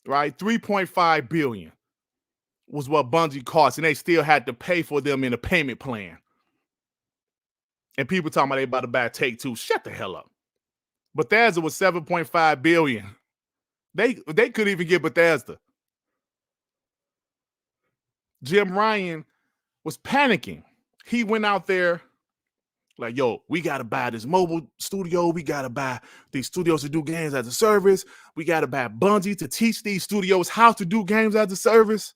Right? 3.5 billion was what Bungie cost, and they still had to pay for them in a payment plan. And people talking about they about to buy Take-Two. Shut the hell up. Bethesda was 7.5 billion. They could even get Bethesda. Jim Ryan was panicking. He went out there like, yo, we got to buy this mobile studio. We got to buy these studios to do games as a service. We got to buy Bungie to teach these studios how to do games as a service.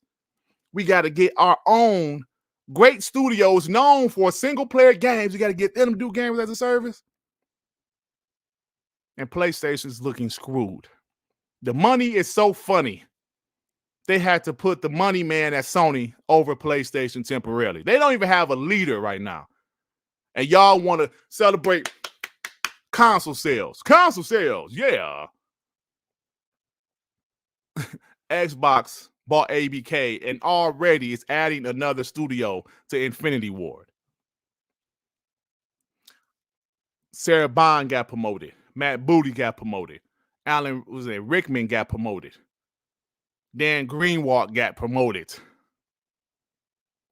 We got to get our own great studios known for single-player games. We got to get them to do games as a service. And PlayStation's looking screwed. The money is so funny. They had to put the money man at Sony over PlayStation temporarily. They don't even have a leader right now. And y'all want to celebrate console sales. Console sales, yeah. Xbox bought ABK and already is adding another studio to Infinity Ward. Sarah Bond got promoted. Matt Booty got promoted. Rickman got promoted. Dan Greenwald got promoted.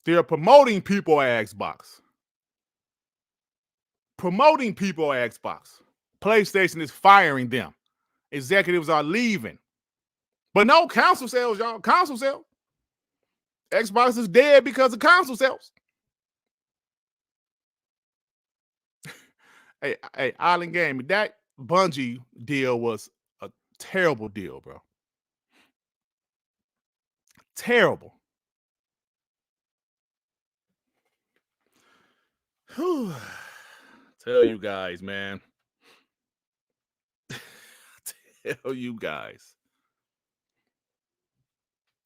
They're promoting people at Xbox. Promoting people at Xbox. PlayStation is firing them. Executives are leaving. But no console sales, y'all. Console sales. Xbox is dead because of console sales. Hey, Island Gaming, that Bungie deal was a terrible deal, bro. Terrible. Whew. Tell you guys, man. Tell you guys.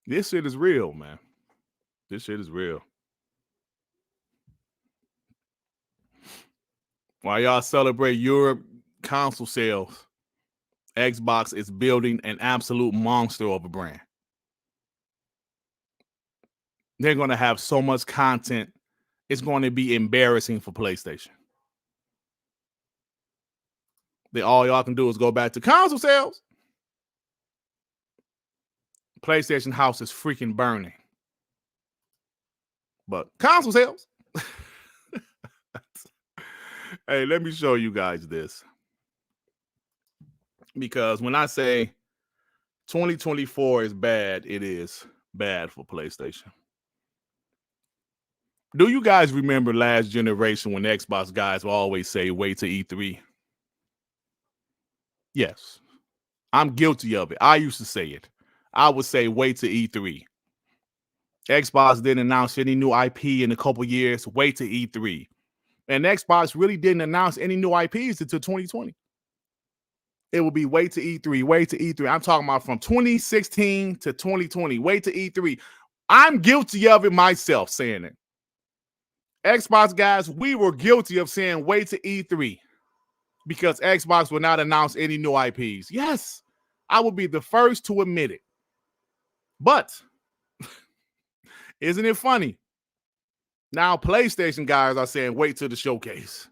This shit is real, man. This shit is real. While y'all celebrate Europe console sales, Xbox is building an absolute monster of a brand. They're going to have so much content, it's going to be embarrassing for PlayStation. All y'all can do is go back to console sales. PlayStation house is freaking burning. But console sales. Hey, let me show you guys this. Because when I say 2024 is bad, it is bad for PlayStation. Do you guys remember last generation when Xbox guys will always say, wait to E3? Yes. I'm guilty of it. I used to say it. I would say, wait to E3. Xbox didn't announce any new IP in a couple years. Wait to E3. And Xbox really didn't announce any new IPs until 2020. It would be wait to E3, wait to E3. I'm talking about from 2016 to 2020. Wait to E3. I'm guilty of it myself saying it. Xbox guys, we were guilty of saying wait to E3 because Xbox will not announce any new IPs. Yes, I will be the first to admit it. But isn't it funny? Now PlayStation guys are saying wait till the showcase.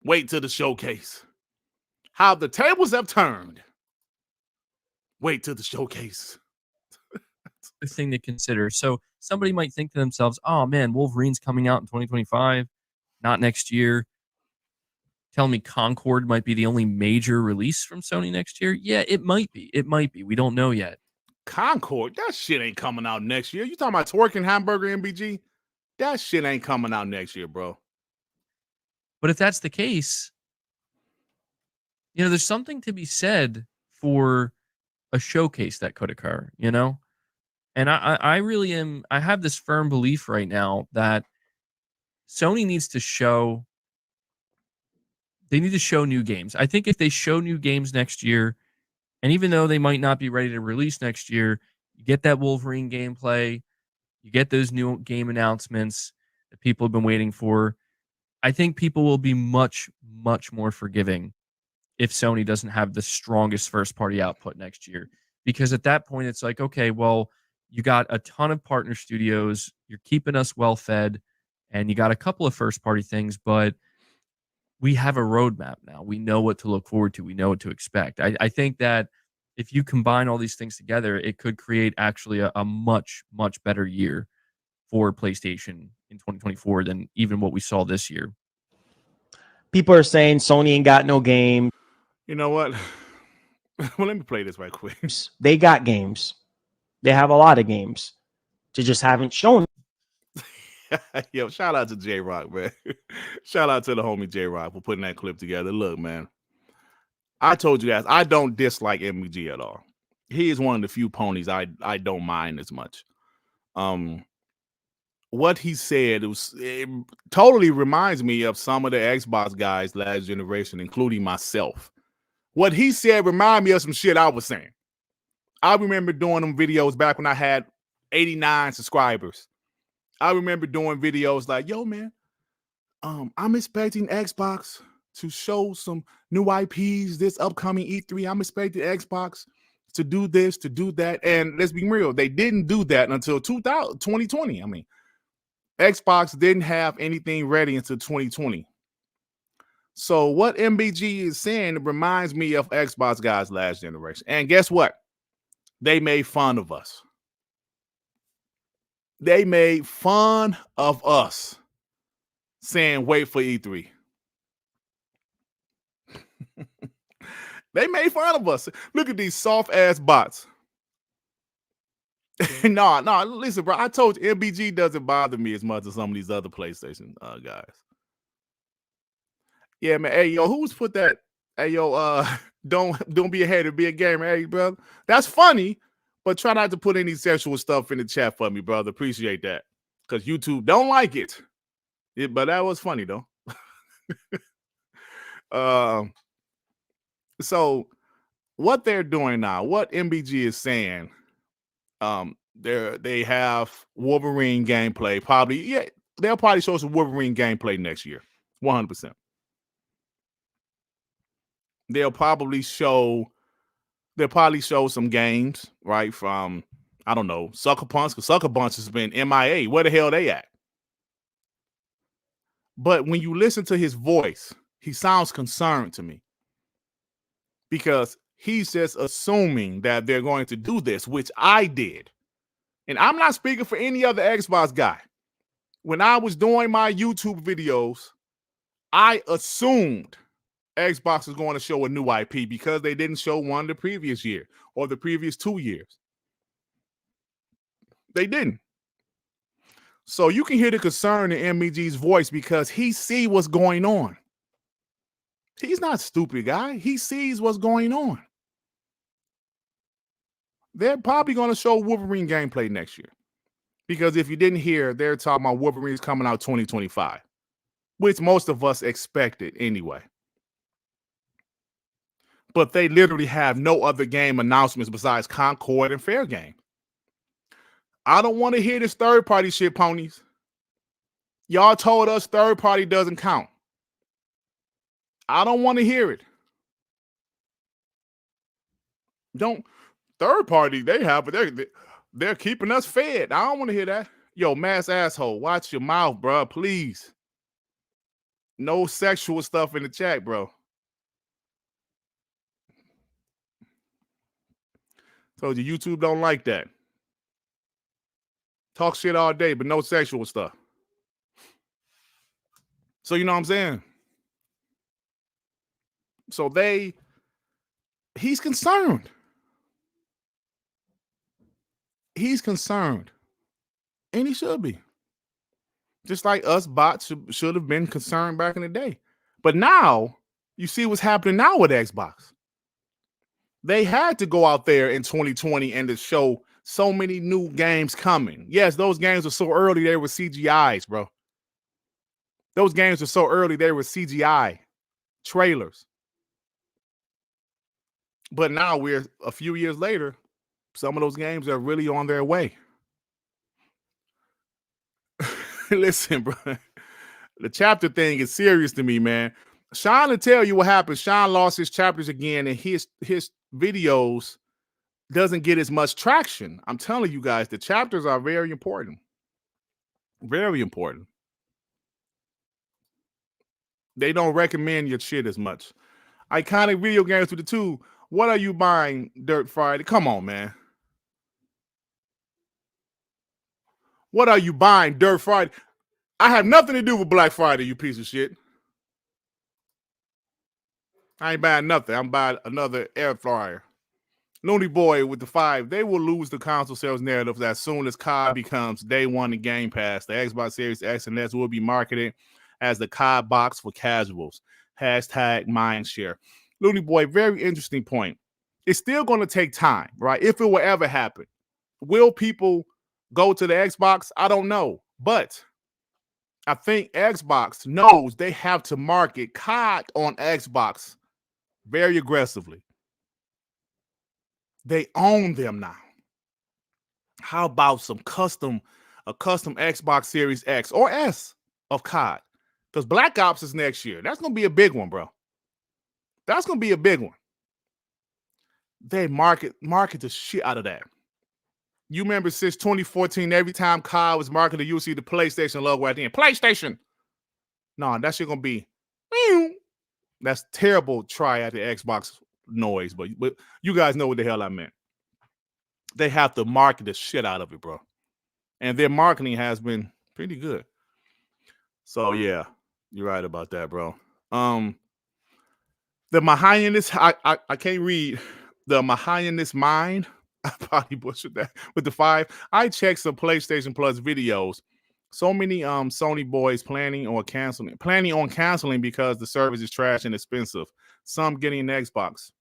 Wait till the showcase. How the tables have turned. Wait till the showcase. The thing to consider. So somebody might think to themselves, oh man, Wolverine's coming out in 2025, not next year. Tell me Concord might be the only major release from Sony next year. Yeah, it might be. It might be. We don't know yet. Concord, that shit ain't coming out next year. You talking about Twerking Hamburger MBG? That shit ain't coming out next year, bro. But if that's the case, you know, there's something to be said for a showcase that could occur, you know? And I really am, I have this firm belief right now that Sony needs to show, they need to show new games. I think if they show new games next year, and even though they might not be ready to release next year, you get that Wolverine gameplay, you get those new game announcements that people have been waiting for. I think people will be much, much more forgiving if Sony doesn't have the strongest first party output next year. Because at that point, it's like, okay, well, you got a ton of partner studios, you're keeping us well fed, and you got a couple of first party things, but we have a roadmap now. We know what to look forward to. We know what to expect. I think that if you combine all these things together, it could create actually a much, much better year for PlayStation in 2024 than even what we saw this year. People are saying Sony ain't got no game. You know what? Well, let me play this right quick. They got games. They have a lot of games. They just haven't shown. Yo, shout out to J-Rock, man. Shout out to the homie J-Rock for putting that clip together. Look, man, I told you guys, I don't dislike MBG at all. He is one of the few ponies I don't mind as much. What he said, it totally reminds me of some of the Xbox guys last generation, including myself. What he said reminded me of some shit I was saying. I remember doing them videos back when I had 89 subscribers. I remember doing videos like, yo, man, I'm expecting Xbox to show some new IPs this upcoming E3. I'm expecting Xbox to do this, to do that. And let's be real, they didn't do that until 2020. I mean, Xbox didn't have anything ready until 2020. So what MBG is saying reminds me of Xbox guys last generation. And guess what? They made fun of us. They made fun of us saying, wait for E3. They made fun of us. Look at these soft ass bots. No, listen, bro. I told you MBG doesn't bother me as much as some of these other PlayStation guys. Yeah, man. Hey, yo, who's put that? Hey, yo, don't be a hater, be a gamer. Hey, brother. That's funny. But try not to put any sexual stuff in the chat for me, brother. Appreciate that. Because YouTube don't like it. But that was funny, though. So what they're doing now, what MBG is saying, they have Wolverine gameplay. Probably, yeah, they'll probably show some Wolverine gameplay next year. 100%. They'll probably show some games, right? From, I don't know, Sucker Punch, because Sucker Punch has been MIA. Where the hell they at? But when you listen to his voice, he sounds concerned to me. Because he's just assuming that they're going to do this, which I did. And I'm not speaking for any other Xbox guy. When I was doing my YouTube videos, I assumed Xbox was going to show a new IP because they didn't show one the previous year or the previous 2 years. They didn't. So you can hear the concern in MBG's voice because he sees what's going on. He's not a stupid guy. He sees what's going on. They're probably going to show Wolverine gameplay next year. Because if you didn't hear, they're talking about Wolverine's coming out 2025, which most of us expected anyway. But they literally have no other game announcements besides Concord and Fair Game. I don't want to hear this third-party shit, ponies. Y'all told us third-party doesn't count. I don't want to hear it. Don't third-party they have, but they're keeping us fed. I don't want to hear that. Yo, mass asshole, watch your mouth, bro, please. No sexual stuff in the chat, bro. Told you YouTube don't like that. Talk shit all day, but no sexual stuff. So you know what I'm saying? So he's concerned. He's concerned. And he should be. Just like us bots should have been concerned back in the day. But now, you see what's happening now with Xbox. They had to go out there in 2020 and to show so many new games coming. Yes, those games were so early, they were CGIs, bro. Those games were so early, they were CGI trailers. But now we're a few years later, some of those games are really on their way. Listen, bro, the chapter thing is serious to me, man. Sean will tell you what happened. Sean lost his chapters again, and his videos doesn't get as much traction. I'm telling you guys, the chapters are very important. Very important. They don't recommend your shit as much. Iconic video games with the two. What are you buying, Dirt Friday? Come on, man. What are you buying, Dirt Friday? I have nothing to do with Black Friday, you piece of shit. I ain't buying nothing. I'm buying another air fryer. Looney Boy with the 5. They will lose the console sales narrative as soon as COD becomes day one in Game Pass. The Xbox Series X and S will be marketed as the COD box for casuals. Hashtag mindshare. Looney Boy, very interesting point. It's still going to take time, right? If it will ever happen. Will people go to the Xbox? I don't know. But I think Xbox knows they have to market COD on Xbox very aggressively. They own them now. How about a custom Xbox Series X or S of COD? Because Black Ops is next year. That's going to be a big one, bro. That's going to be a big one. They market the shit out of that. You remember since 2014, every time COD was marketed, you'll see the PlayStation logo at the end. PlayStation. No, that shit going to be. That's terrible try at the Xbox noise, but you guys know what the hell I meant. They have to market the shit out of it, bro. And their marketing has been pretty good. So yeah, you're right about that, bro. The Mahayinist, I can't read the Mahayinist mind. I probably butchered that with the 5. I checked some PlayStation Plus videos. So many Sony boys planning on canceling because the service is trash and expensive. Some getting an Xbox.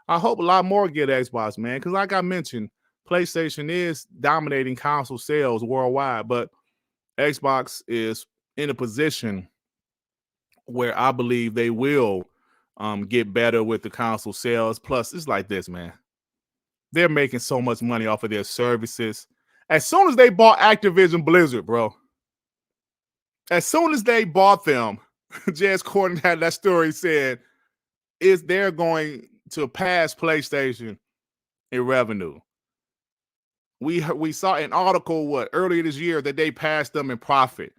I hope a lot more get Xbox, man, because like I mentioned, PlayStation is dominating console sales worldwide, but Xbox is in a position where I believe they will get better with the console sales. Plus, it's like this, man. They're making so much money off of their services. As soon as they bought Activision Blizzard, bro, as soon as they bought them, Jez Corden had that story said, they're going to pass PlayStation in revenue. We saw an article earlier this year that they passed them in profit.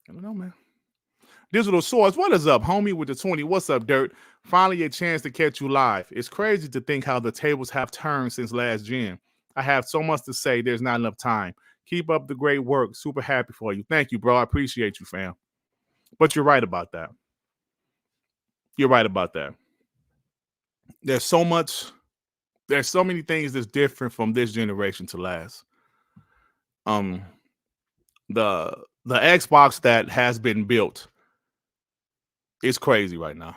I don't know, man. Digital Source, what is up, homie, with the 20? What's up, Dirt? Finally a chance to catch you live. It's crazy to think how the tables have turned since last gen. I have so much to say. There's not enough time. Keep up the great work. Super happy for you. Thank you, bro. I appreciate you, fam. But you're right about that. You're right about that. There's so many things that's different from this generation to last. The Xbox that has been built is crazy right now.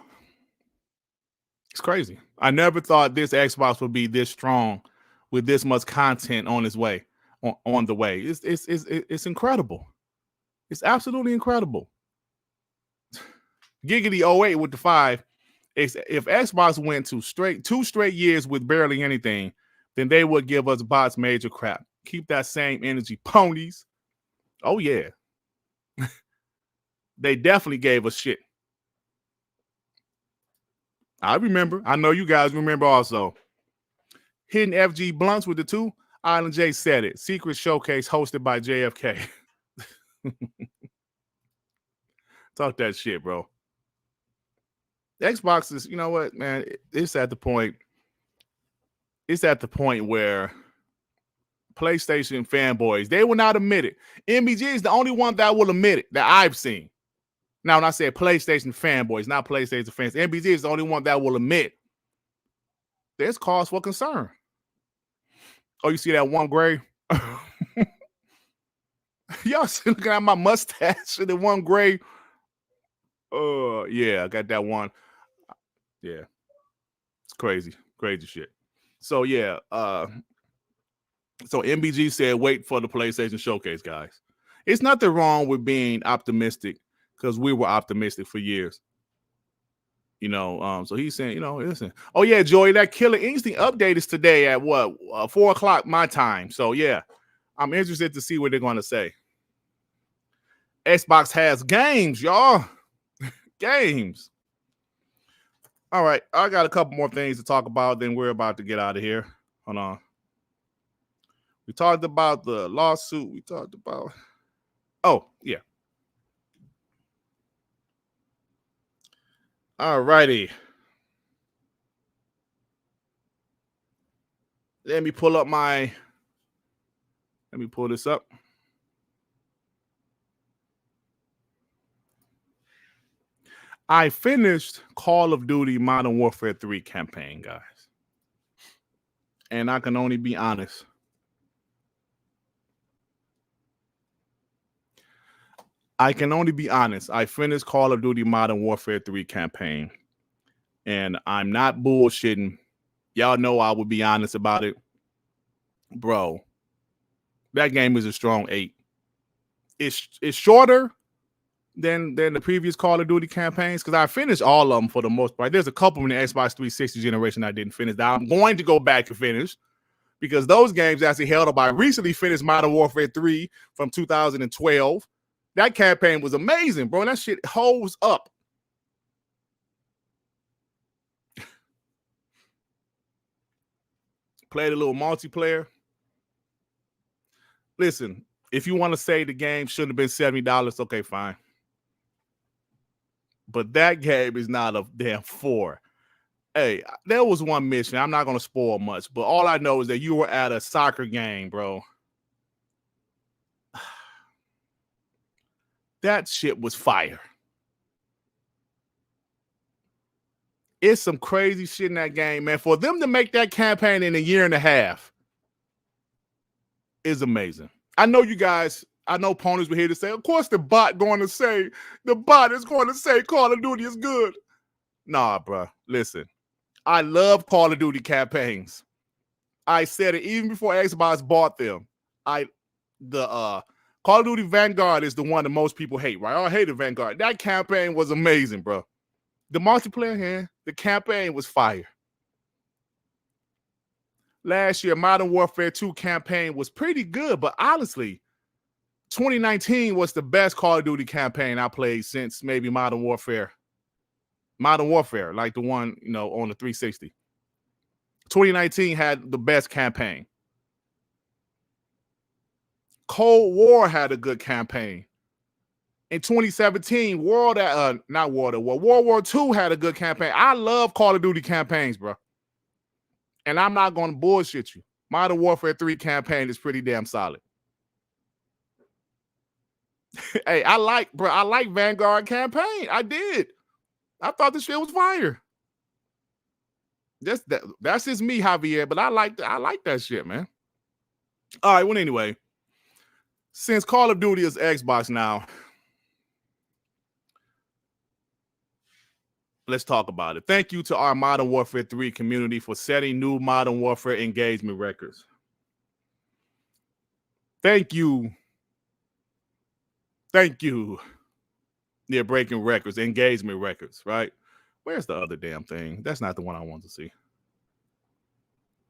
It's crazy. I never thought this Xbox would be this strong with this much content on its way, on the way. It's incredible. It's absolutely incredible. Giggity 08 with the 5. If Xbox went to 2 straight years with barely anything, then they would give us bots major crap. Keep that same energy, ponies. Oh, yeah. They definitely gave us shit. I remember. I know you guys remember also. Hidden FG Blunts with the 2. Island J said it. Secret Showcase hosted by JFK. Talk that shit, bro. Xbox is, you know what, man? It's at the point where PlayStation fanboys, they will not admit it. MBG is the only one that will admit it that I've seen. Now, when I said PlayStation fanboys, not PlayStation fans, MBG is the only one that will admit there's cause for concern. Oh, you see that one gray? Y'all looking at my mustache and the one gray. Yeah, I got that one. Yeah. It's crazy. Crazy shit. So yeah, so MBG said wait for the PlayStation showcase, guys. It's nothing wrong with being optimistic because we were optimistic for years. You know, so he's saying, you know, listen. Oh yeah, Joey, that Killer Instinct update is today at 4 o'clock my time. So yeah, I'm interested to see what they're going to say. Xbox has games, y'all. Games. All right, I got a couple more things to talk about, then we're about to get out of here. Hold on. We talked about the lawsuit. We talked about... Oh, yeah. All righty. Let me pull this up. I finished Call of Duty Modern Warfare 3 campaign, guys. And I can only be honest. I finished Call of Duty Modern Warfare 3 campaign. And I'm not bullshitting. Y'all know I would be honest about it. Bro, that game is a strong 8. It's shorter than the previous Call of Duty campaigns because I finished all of them for the most part. There's a couple in the Xbox 360 generation I didn't finish that I'm going to go back and finish because those games actually held up. I recently finished Modern Warfare 3 from 2012. That campaign was amazing, bro. That shit holds up. Played a little multiplayer. Listen, if you want to say the game shouldn't have been $70, okay, fine. But that game is not a damn 4. Hey, there was one mission. I'm not going to spoil much, but all I know is that you were at a soccer game, bro. That shit was fire. It's some crazy shit in that game, man. For them to make that campaign in a year and a half is amazing. I know you guys, I know ponies were here to say, of course the bot is going to say Call of Duty is good. Nah, bro. Listen, I love Call of Duty campaigns. I said it even before Xbox bought them. Call of Duty Vanguard is the one that most people hate, right? I hated Vanguard. That campaign was amazing, bro. The multiplayer here, the campaign was fire. Last year, Modern Warfare 2 campaign was pretty good, but honestly, 2019 was the best Call of Duty campaign I played since maybe Modern Warfare. Modern Warfare, like the one, on the 360. 2019 had the best campaign. Cold War had a good campaign. In 2017, World War II had a good campaign. I love Call of Duty campaigns, bro. And I'm not going to bullshit you. Modern Warfare 3 campaign is pretty damn solid. Hey, I like Vanguard campaign. I did. I thought this shit was fire. That's just me, Javier, but I like that shit, man. All right, well, anyway, since Call of Duty is Xbox now, let's talk about it. Thank you to our Modern Warfare 3 community for setting new Modern Warfare engagement records. Thank you. They're breaking records, engagement records, right? Where's the other damn thing? That's not the one I want to see.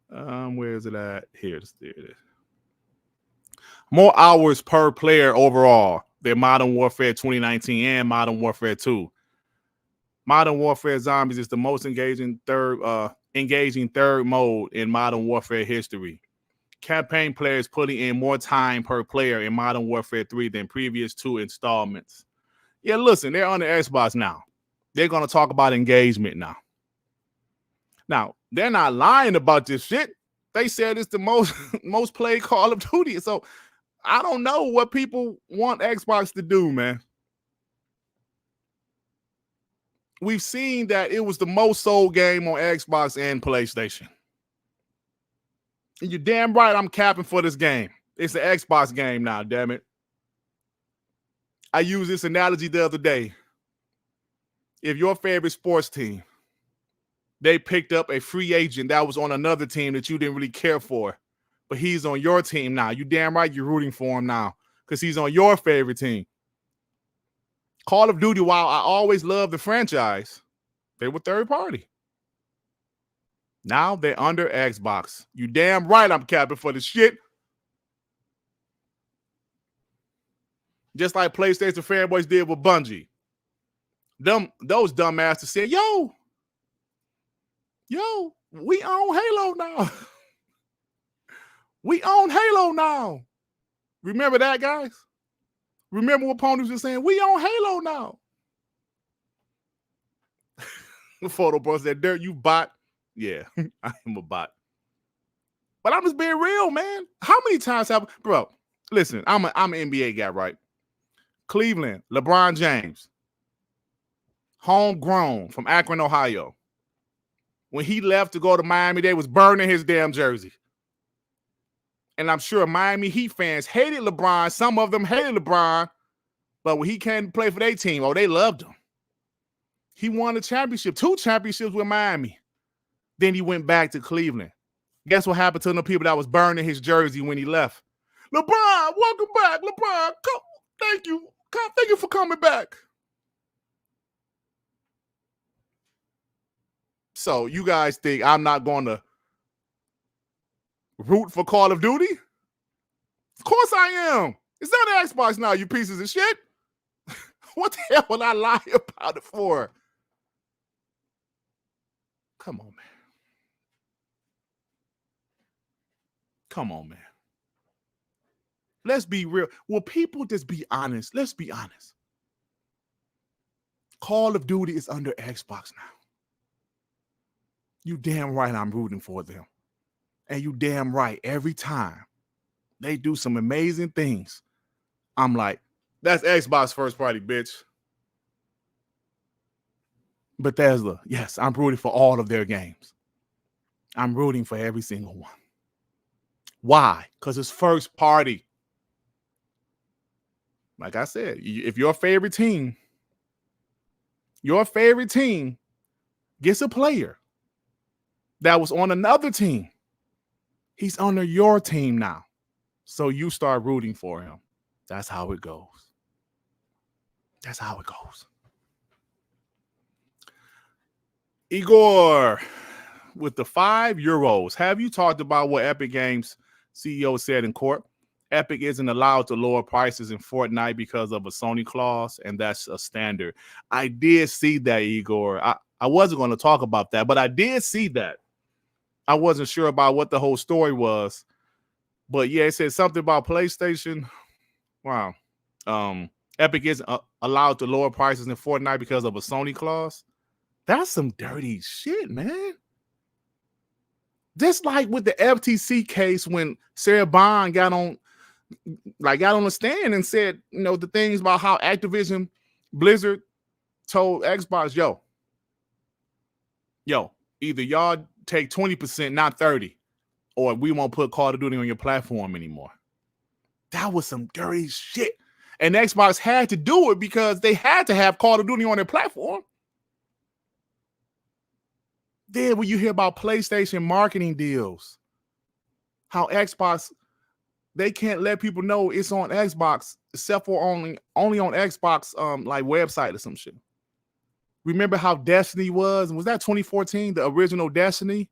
Where is it at? Here it is. More hours per player overall than Modern Warfare 2019 and Modern Warfare 2. Modern Warfare Zombies is the most engaging third mode in Modern Warfare history. Campaign players putting in more time per player in Modern Warfare 3 than previous 2 installments. Yeah, listen, they're on the Xbox now. They're going to talk about engagement now. Now, they're not lying about this shit. They said it's the most played Call of Duty. So I don't know what people want Xbox to do, man. We've seen that it was the most sold game on Xbox and PlayStation. And you're damn right I'm capping for this game. It's an Xbox game now, damn it. I used this analogy the other day. If your favorite sports team, they picked up a free agent that was on another team that you didn't really care for, but he's on your team now. You damn right you're rooting for him now because he's on your favorite team. Call of Duty, while I always loved the franchise, they were third party. Now they're under Xbox. You damn right I'm capping for the shit. Just like PlayStation fanboys did with Bungie. Those dumbasses said, yo, we own Halo now. We own Halo now. Remember that, guys? Remember what ponies were saying? We own Halo now. The photo bro said, Dirt, you bot. Yeah, I am a bot. But I'm just being real, man. How many times have, bro, listen, I'm an NBA guy, right? Cleveland, LeBron James, homegrown from Akron, Ohio. When he left to go to Miami, they was burning his damn jersey. And I'm sure Miami Heat fans hated LeBron. Some of them hated LeBron. But when he came to play for their team, they loved him. He won a championship, 2 championships with Miami. Then he went back to Cleveland. Guess what happened to the people that was burning his jersey when he left? LeBron, welcome back. LeBron, come. Thank you. Thank you for coming back. So you guys think I'm not going to root for Call of Duty? Of course I am. It's on Xbox now, you pieces of shit. What the hell would I lie about it for? Come on, man. Come on, man. Let's be real. Will people just be honest? Let's be honest. Call of Duty is under Xbox now. You damn right I'm rooting for them. And you damn right every time they do some amazing things, I'm like, that's Xbox first party, bitch. Bethesda, yes, I'm rooting for all of their games. I'm rooting for every single one. Why? Because it's first party. Like I said, if your favorite team gets a player that was on another team, he's under your team now. So you start rooting for him. That's how it goes. That's how it goes. Igor, with the €5, have you talked about what Epic Games CEO said in court? Epic isn't allowed to lower prices in Fortnite because of a Sony clause, and that's a standard. I did see that, Igor. I wasn't going to talk about that, but I did see that. I wasn't sure about what the whole story was. But yeah, it said something about PlayStation. Wow. Epic isn't allowed to lower prices in Fortnite because of a Sony clause. That's some dirty shit, man. Just like with the FTC case when Sarah Bond got on the stand and said, the things about how Activision Blizzard told Xbox, yo, either y'all take 20%, not 30%, or we won't put Call of Duty on your platform anymore. That was some dirty shit. And Xbox had to do it because they had to have Call of Duty on their platform. Then when you hear about PlayStation marketing deals, how Xbox, they can't let people know it's on Xbox except for only on Xbox like website or some shit. Remember how Destiny was? Was that 2014, the original Destiny?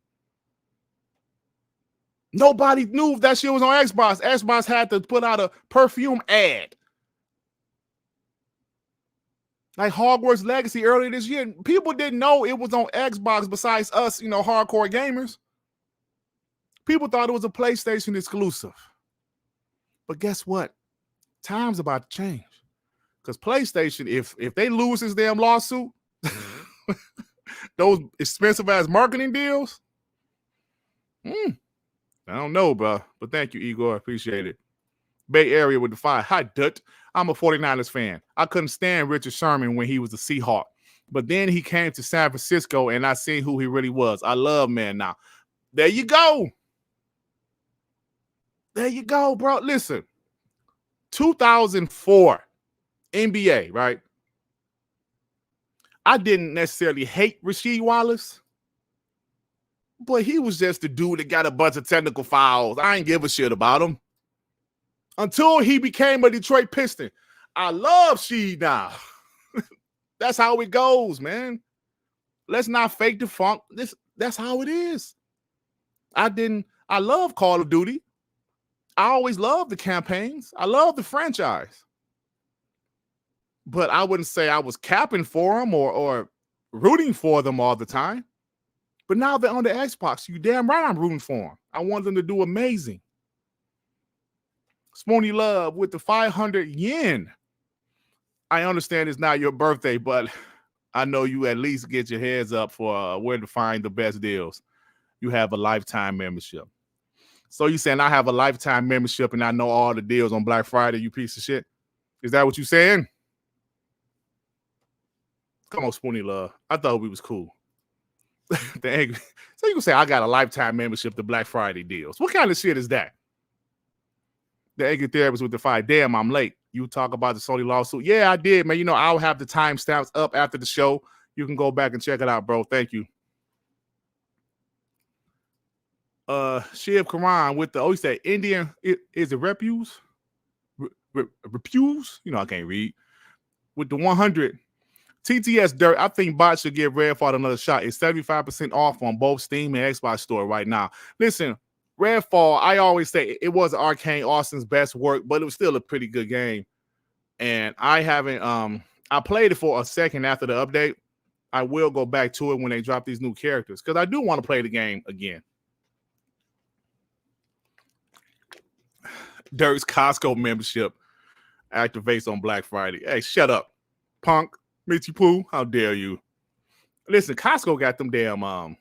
Nobody knew if that shit was on Xbox. Xbox had to put out a perfume ad. Like Hogwarts Legacy earlier this year. People didn't know it was on Xbox besides us, hardcore gamers. People thought it was a PlayStation exclusive. But guess what? Time's about to change. Because PlayStation, if they lose this damn lawsuit, those expensive ass marketing deals, I don't know, bro. But thank you, Igor. I appreciate it. Bay Area with the 5. Hi, Dut. I'm a 49ers fan. I couldn't stand Richard Sherman when he was a Seahawk. But then he came to San Francisco and I seen who he really was. I love man now. There you go. There you go, bro. Listen, 2004 NBA, right? I didn't necessarily hate Rasheed Wallace, but he was just the dude that got a bunch of technical fouls. I ain't give a shit about him until he became a Detroit Piston. I love Sheed now. That's how it goes, man. Let's not fake the funk. That's how it is. I love Call of Duty. I always love the campaigns. I love the franchise. but I wouldn't say I was capping for them or rooting for them all the time. But now they're on the Xbox. You damn right I'm rooting for them. I want them to do amazing. Spoony Love with the 500 yen. I understand it's not your birthday, but I know you at least get your heads up for where to find the best deals. You have a lifetime membership. So you saying I have a lifetime membership and I know all the deals on Black Friday, you piece of shit? Is that what you saying? Come on, Spoony Love. I thought we was cool. So you can say I got a lifetime membership to Black Friday deals. What kind of shit is that? The angry therapist with the fight. Damn, I'm late. You talk about the Sony lawsuit. Yeah, I did, man. You know, I'll have the timestamps up after the show. You can go back and check it out, bro. Thank you. Shiv Karan with the, he said Indian, is it Repuse? Repuse? You know, I can't read. With the 100. TTS Dirt, I think bots should give Redfall another shot. It's 75% off on both Steam and Xbox Store right now. Listen, Redfall, I always say it was Arcane Austin's best work, but it was still a pretty good game. And I haven't, I played it for a second after the update. I will go back to it when they drop these new characters because I do want to play the game again. Dirt's Costco membership activates on Black Friday. Hey, shut up, punk. Mitchy Poo, how dare you? Listen, Costco got them damn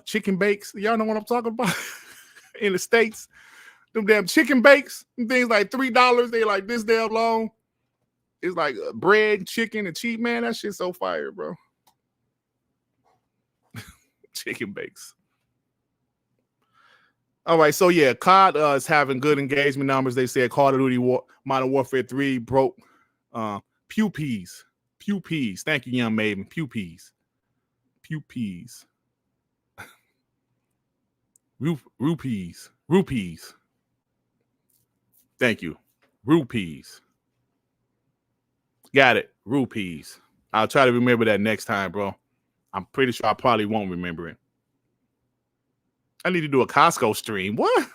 chicken bakes. Y'all know what I'm talking about? In the States. Them damn chicken bakes. Them things like $3. They like this damn long. It's like bread, chicken, and cheap, man. That shit's so fire, bro. Chicken bakes. All right, so yeah, COD is having good engagement numbers. They said Call of Duty Modern Warfare 3 broke Pew peas. Thank you, young maiden. Pew peas. Rupees. Thank you. Rupees. Got it. Rupees. I'll try to remember that next time, bro. I'm pretty sure I probably won't remember it. I need to do a Costco stream. What?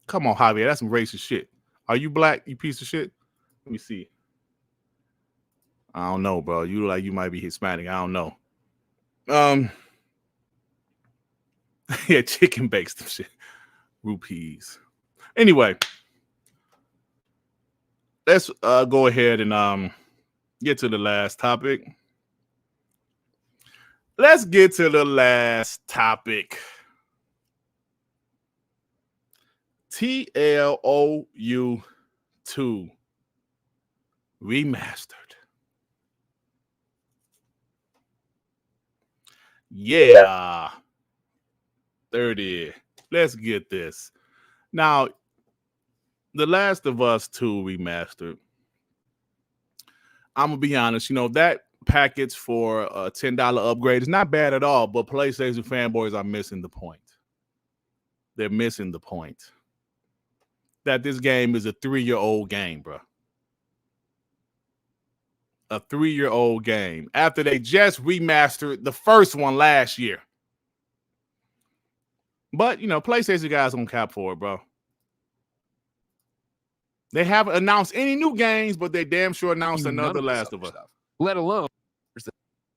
Come on, Javier. That's some racist shit. Are you black, you piece of shit? Let me see. I don't know, bro. You look like you might be Hispanic. I don't know. Yeah, chicken bakes them shit. Rupees. Anyway, let's go ahead and get to the last topic. Let's get to the last topic. TLOU 2 Remastered. Yeah. 30. Let's get this. Now, The Last of Us 2 Remastered. I'm going to be honest, you know, that package for a $10 upgrade is not bad at all, but PlayStation fanboys are missing the point. They're missing the point. That this game is a 3-year-old game, bro. A 3-year-old game. After they just remastered the first one last year. But, you know, PlayStation guys don't cap for it, bro. They haven't announced any new games, but they damn sure announced another Last of Us. Let alone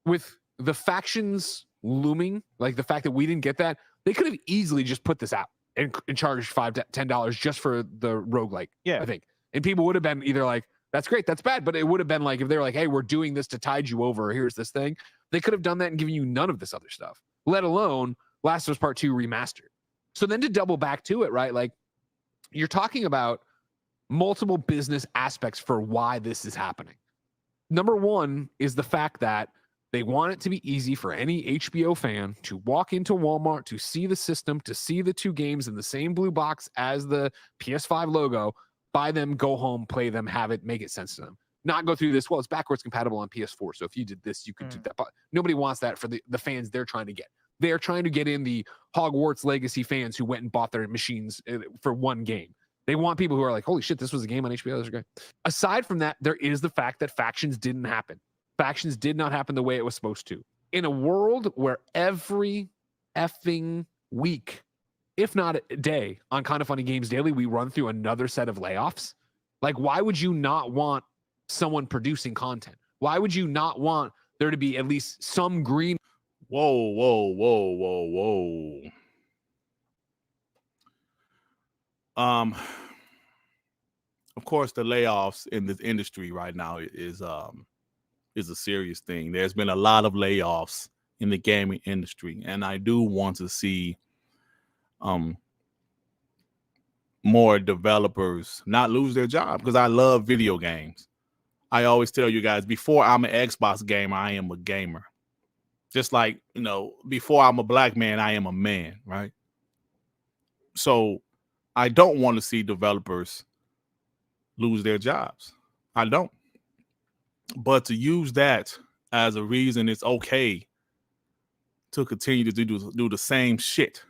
with the factions looming, like the fact that we didn't get that, they could have easily just put this out and charged $5 to $10 just for the roguelike. Yeah. I think. And people would have been either like, that's great, that's bad. But it would have been like, if they're like, hey, we're doing this to tide you over, here's this thing. They could have done that and given you none of this other stuff, let alone Last of Us Part 2 Remastered. So then to double back to it, right? Like you're talking about multiple business aspects for why this is happening. Number one is the fact that they want it to be easy for any HBO fan to walk into Walmart, to see the system, to see the two games in the same blue box as the PS5 logo, buy them, go home, play them, have it, make it sense to them. Not go through this, well, it's backwards compatible on PS4, so if you did this, you could do that. But nobody wants that for the fans they're trying to get. They're trying to get in the Hogwarts Legacy fans who went and bought their machines for one game. They want people who are like, holy shit, this was a game on HBO. This is great. Aside from that, there is the fact that factions didn't happen. Factions did not happen the way it was supposed to. In a world where every effing week if not a day, on Kind of Funny Games Daily, we run through another set of layoffs. Like, why would you not want someone producing content? Why would you not want there to be at least some green? Whoa, whoa, whoa, whoa, whoa. Of course, the layoffs in this industry right now is a serious thing. There's been a lot of layoffs in the gaming industry, and I do want to see more developers not lose their job, because I love video games. I always tell you guys, before I'm an Xbox gamer, I am a gamer. Just like, you know, before I'm a black man, I am a man, right? So I don't want to see developers lose their jobs. I don't. But to use that as a reason it's okay to continue to do the same shit.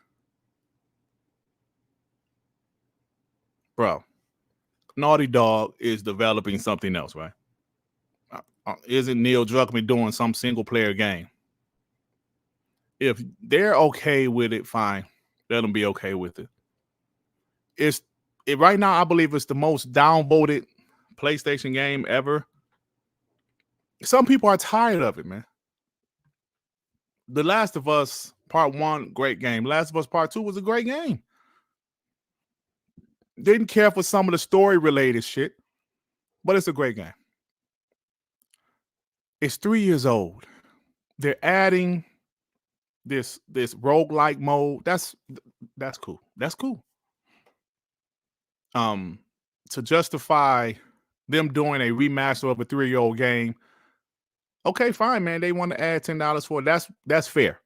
Bro, Naughty Dog is developing something else, right? Isn't Neil Druckmann doing some single player game? If they're okay with it, fine. Let them be okay with it. Right now, I believe it's the most downvoted PlayStation game ever. Some people are tired of it, man. The Last of Us Part 1, great game. Last of Us Part 2 was a great game. Didn't care for some of the story-related shit, but it's a great game. It's 3 years old. They're adding this roguelike mode. That's cool. That's cool. To justify them doing a remaster of a 3-year-old game, okay, fine, man. They want to add $10 for it. That's fair.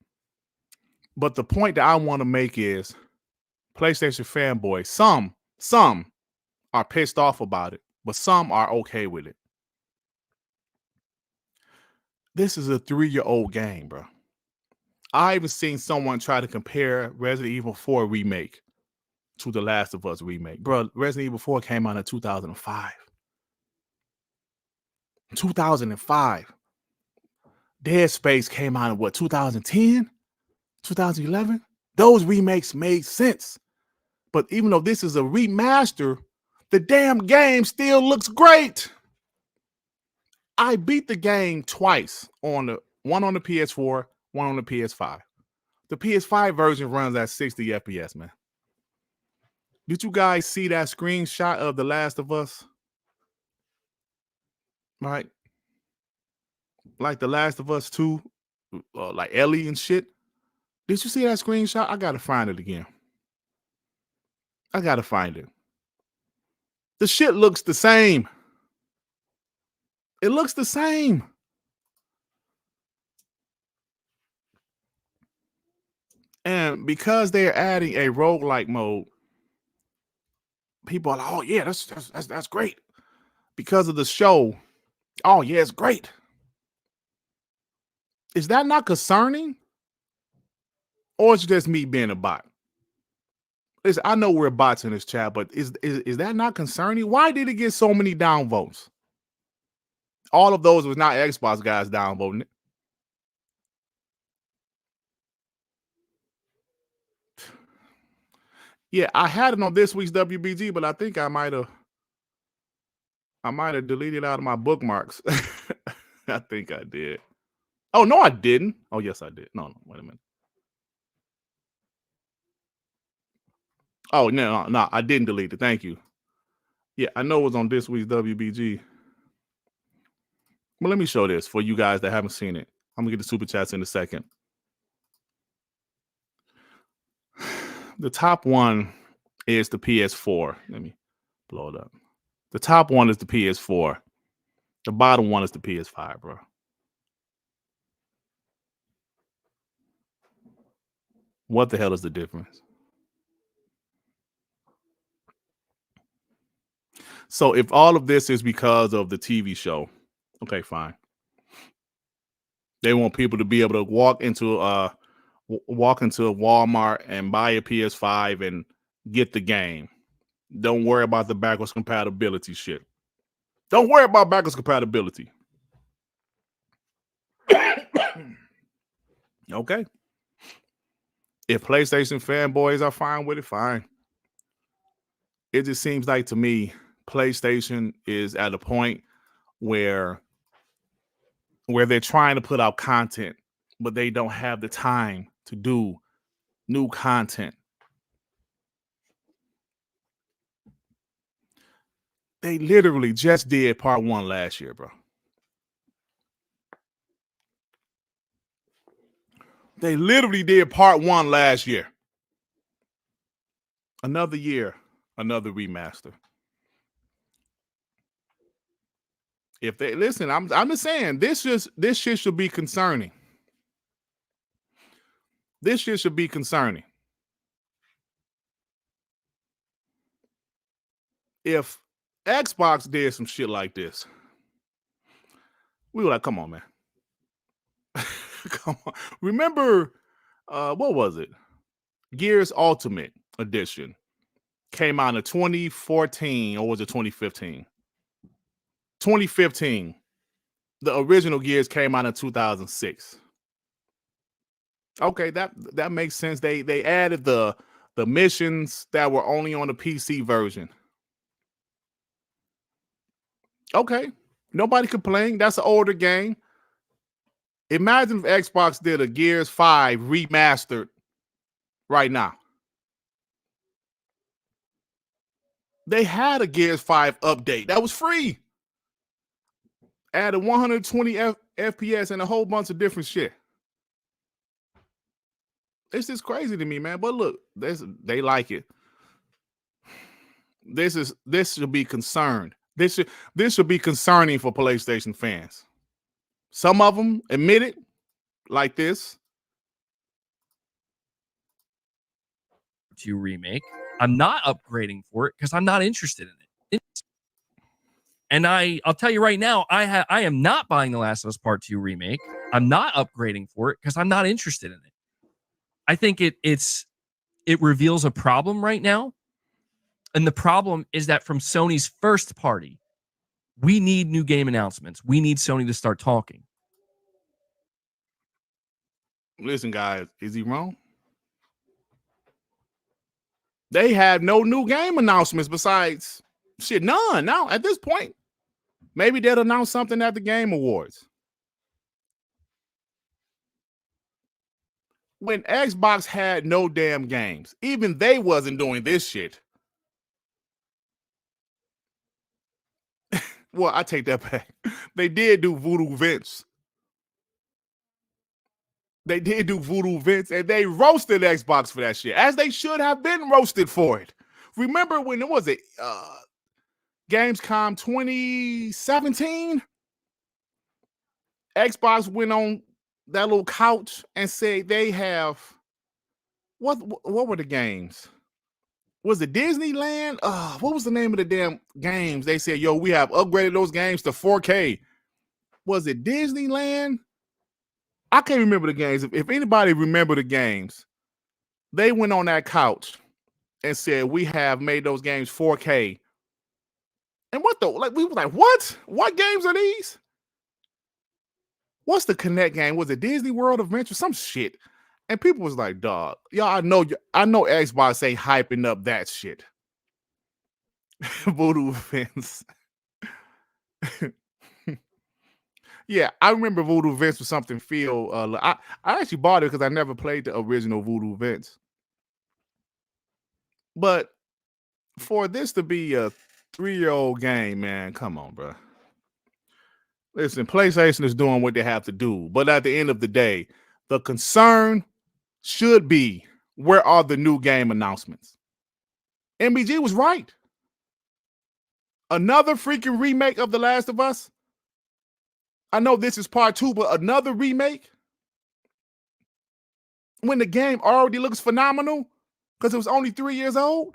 But the point that I want to make is PlayStation fanboys, some are pissed off about it, but some are okay with it. This is a 3-year-old game, bro. I even seen someone try to compare Resident Evil 4 remake to The Last of Us remake. Bro, Resident Evil 4 came out in 2005. 2005. Dead Space came out in what, 2010? 2011? Those remakes made sense. But even though this is a remaster, the damn game still looks great. I beat the game twice, one on the PS4, one on the PS5. The PS5 version runs at 60 FPS, man. Did you guys see that screenshot of The Last of Us? Right? Like The Last of Us 2, like Ellie and shit. Did you see that screenshot? I gotta find it again. I gotta find it. The shit looks the same. It looks the same. And because they're adding a roguelike mode, people are like, oh yeah, that's great. Because of the show, oh yeah, it's great. Is that not concerning? Or is it just me being a bot? Listen, I know we're bots in this chat, but is that not concerning? Why did it get so many downvotes? All of those was not Xbox guys downvoting it. Yeah, I had it on this week's WBG, but I think I might have deleted it out of my bookmarks. I think I did. Oh, no, I didn't. Oh, yes, I did. No, wait a minute. Oh, no, I didn't delete it. Thank you. Yeah, I know it was on this week's WBG. But let me show this for you guys that haven't seen it. I'm going to get the super chats in a second. The top one is the PS4. Let me blow it up. The top one is the PS4. The bottom one is the PS5, bro. What the hell is the difference? So if all of this is because of the TV show, okay, fine. They want people to be able to walk into a Walmart and buy a PS5 and get the game. Don't worry about the backwards compatibility shit. Don't worry about backwards compatibility. Okay. If PlayStation fanboys are fine with it, fine. It just seems like to me, PlayStation is at a point where they're trying to put out content, but they don't have the time to do new content. They literally just did part 1 last year, bro. They literally did part 1 last year. Another year, another remaster. If they listen, I'm just saying this shit should be concerning. This shit should be concerning. If Xbox did some shit like this, we were like, come on, man. Come on. Remember, what was it? Gears Ultimate Edition came out in 2014, or was it 2015? 2015. The original Gears came out in 2006. Okay, that makes sense. They added the missions that were only on the PC version. Okay, nobody complained. That's an older game. Imagine if Xbox did a Gears 5 remastered right now. They had a Gears 5 update that was free. Added 120 FPS and a whole bunch of different shit. It's just crazy to me, man. But look, they like it. This should be concerned. This should be concerning for PlayStation fans. Some of them admit it, like this. To remake, I'm not upgrading for it because I'm not interested in it. And I'll tell you right now, I am not buying The Last of Us Part 2 remake. I'm not upgrading for it because I'm not interested in it. I think it reveals a problem right now. And the problem is that from Sony's first party, we need new game announcements. We need Sony to start talking. Listen, guys, is he wrong? They have no new game announcements besides shit, none. Now, at this point, maybe they'll announce something at the Game Awards. When Xbox had no damn games, even they wasn't doing this shit. Well, I take that back. They did do Voodoo Vince. They did do Voodoo Vince, and they roasted Xbox for that shit, as they should have been roasted for it. Remember when it was Gamescom 2017? Xbox went on that little couch and said they have what were the games? Was it Disneyland? What was the name of the damn games? They said, yo, we have upgraded those games to 4K. Was it Disneyland? I can't remember the games. If anybody remember the games, they went on that couch and said, we have made those games 4K. And we were like, what? What games are these? What's the Connect game? Was it Disney World Adventure? Some shit. And people was like, dog, y'all, I know Xbox ain't hyping up that shit. Voodoo Vince. Yeah, I remember Voodoo Vince was something Phil. I actually bought it because I never played the original Voodoo Vince. But for this to be a 3-year-old game, man, come on, bro. Listen, PlayStation is doing what they have to do. But at the end of the day, the concern should be, where are the new game announcements? MBG was right. Another freaking remake of The Last of Us. I know this is part 2, but another remake? When the game already looks phenomenal because it was only 3 years old?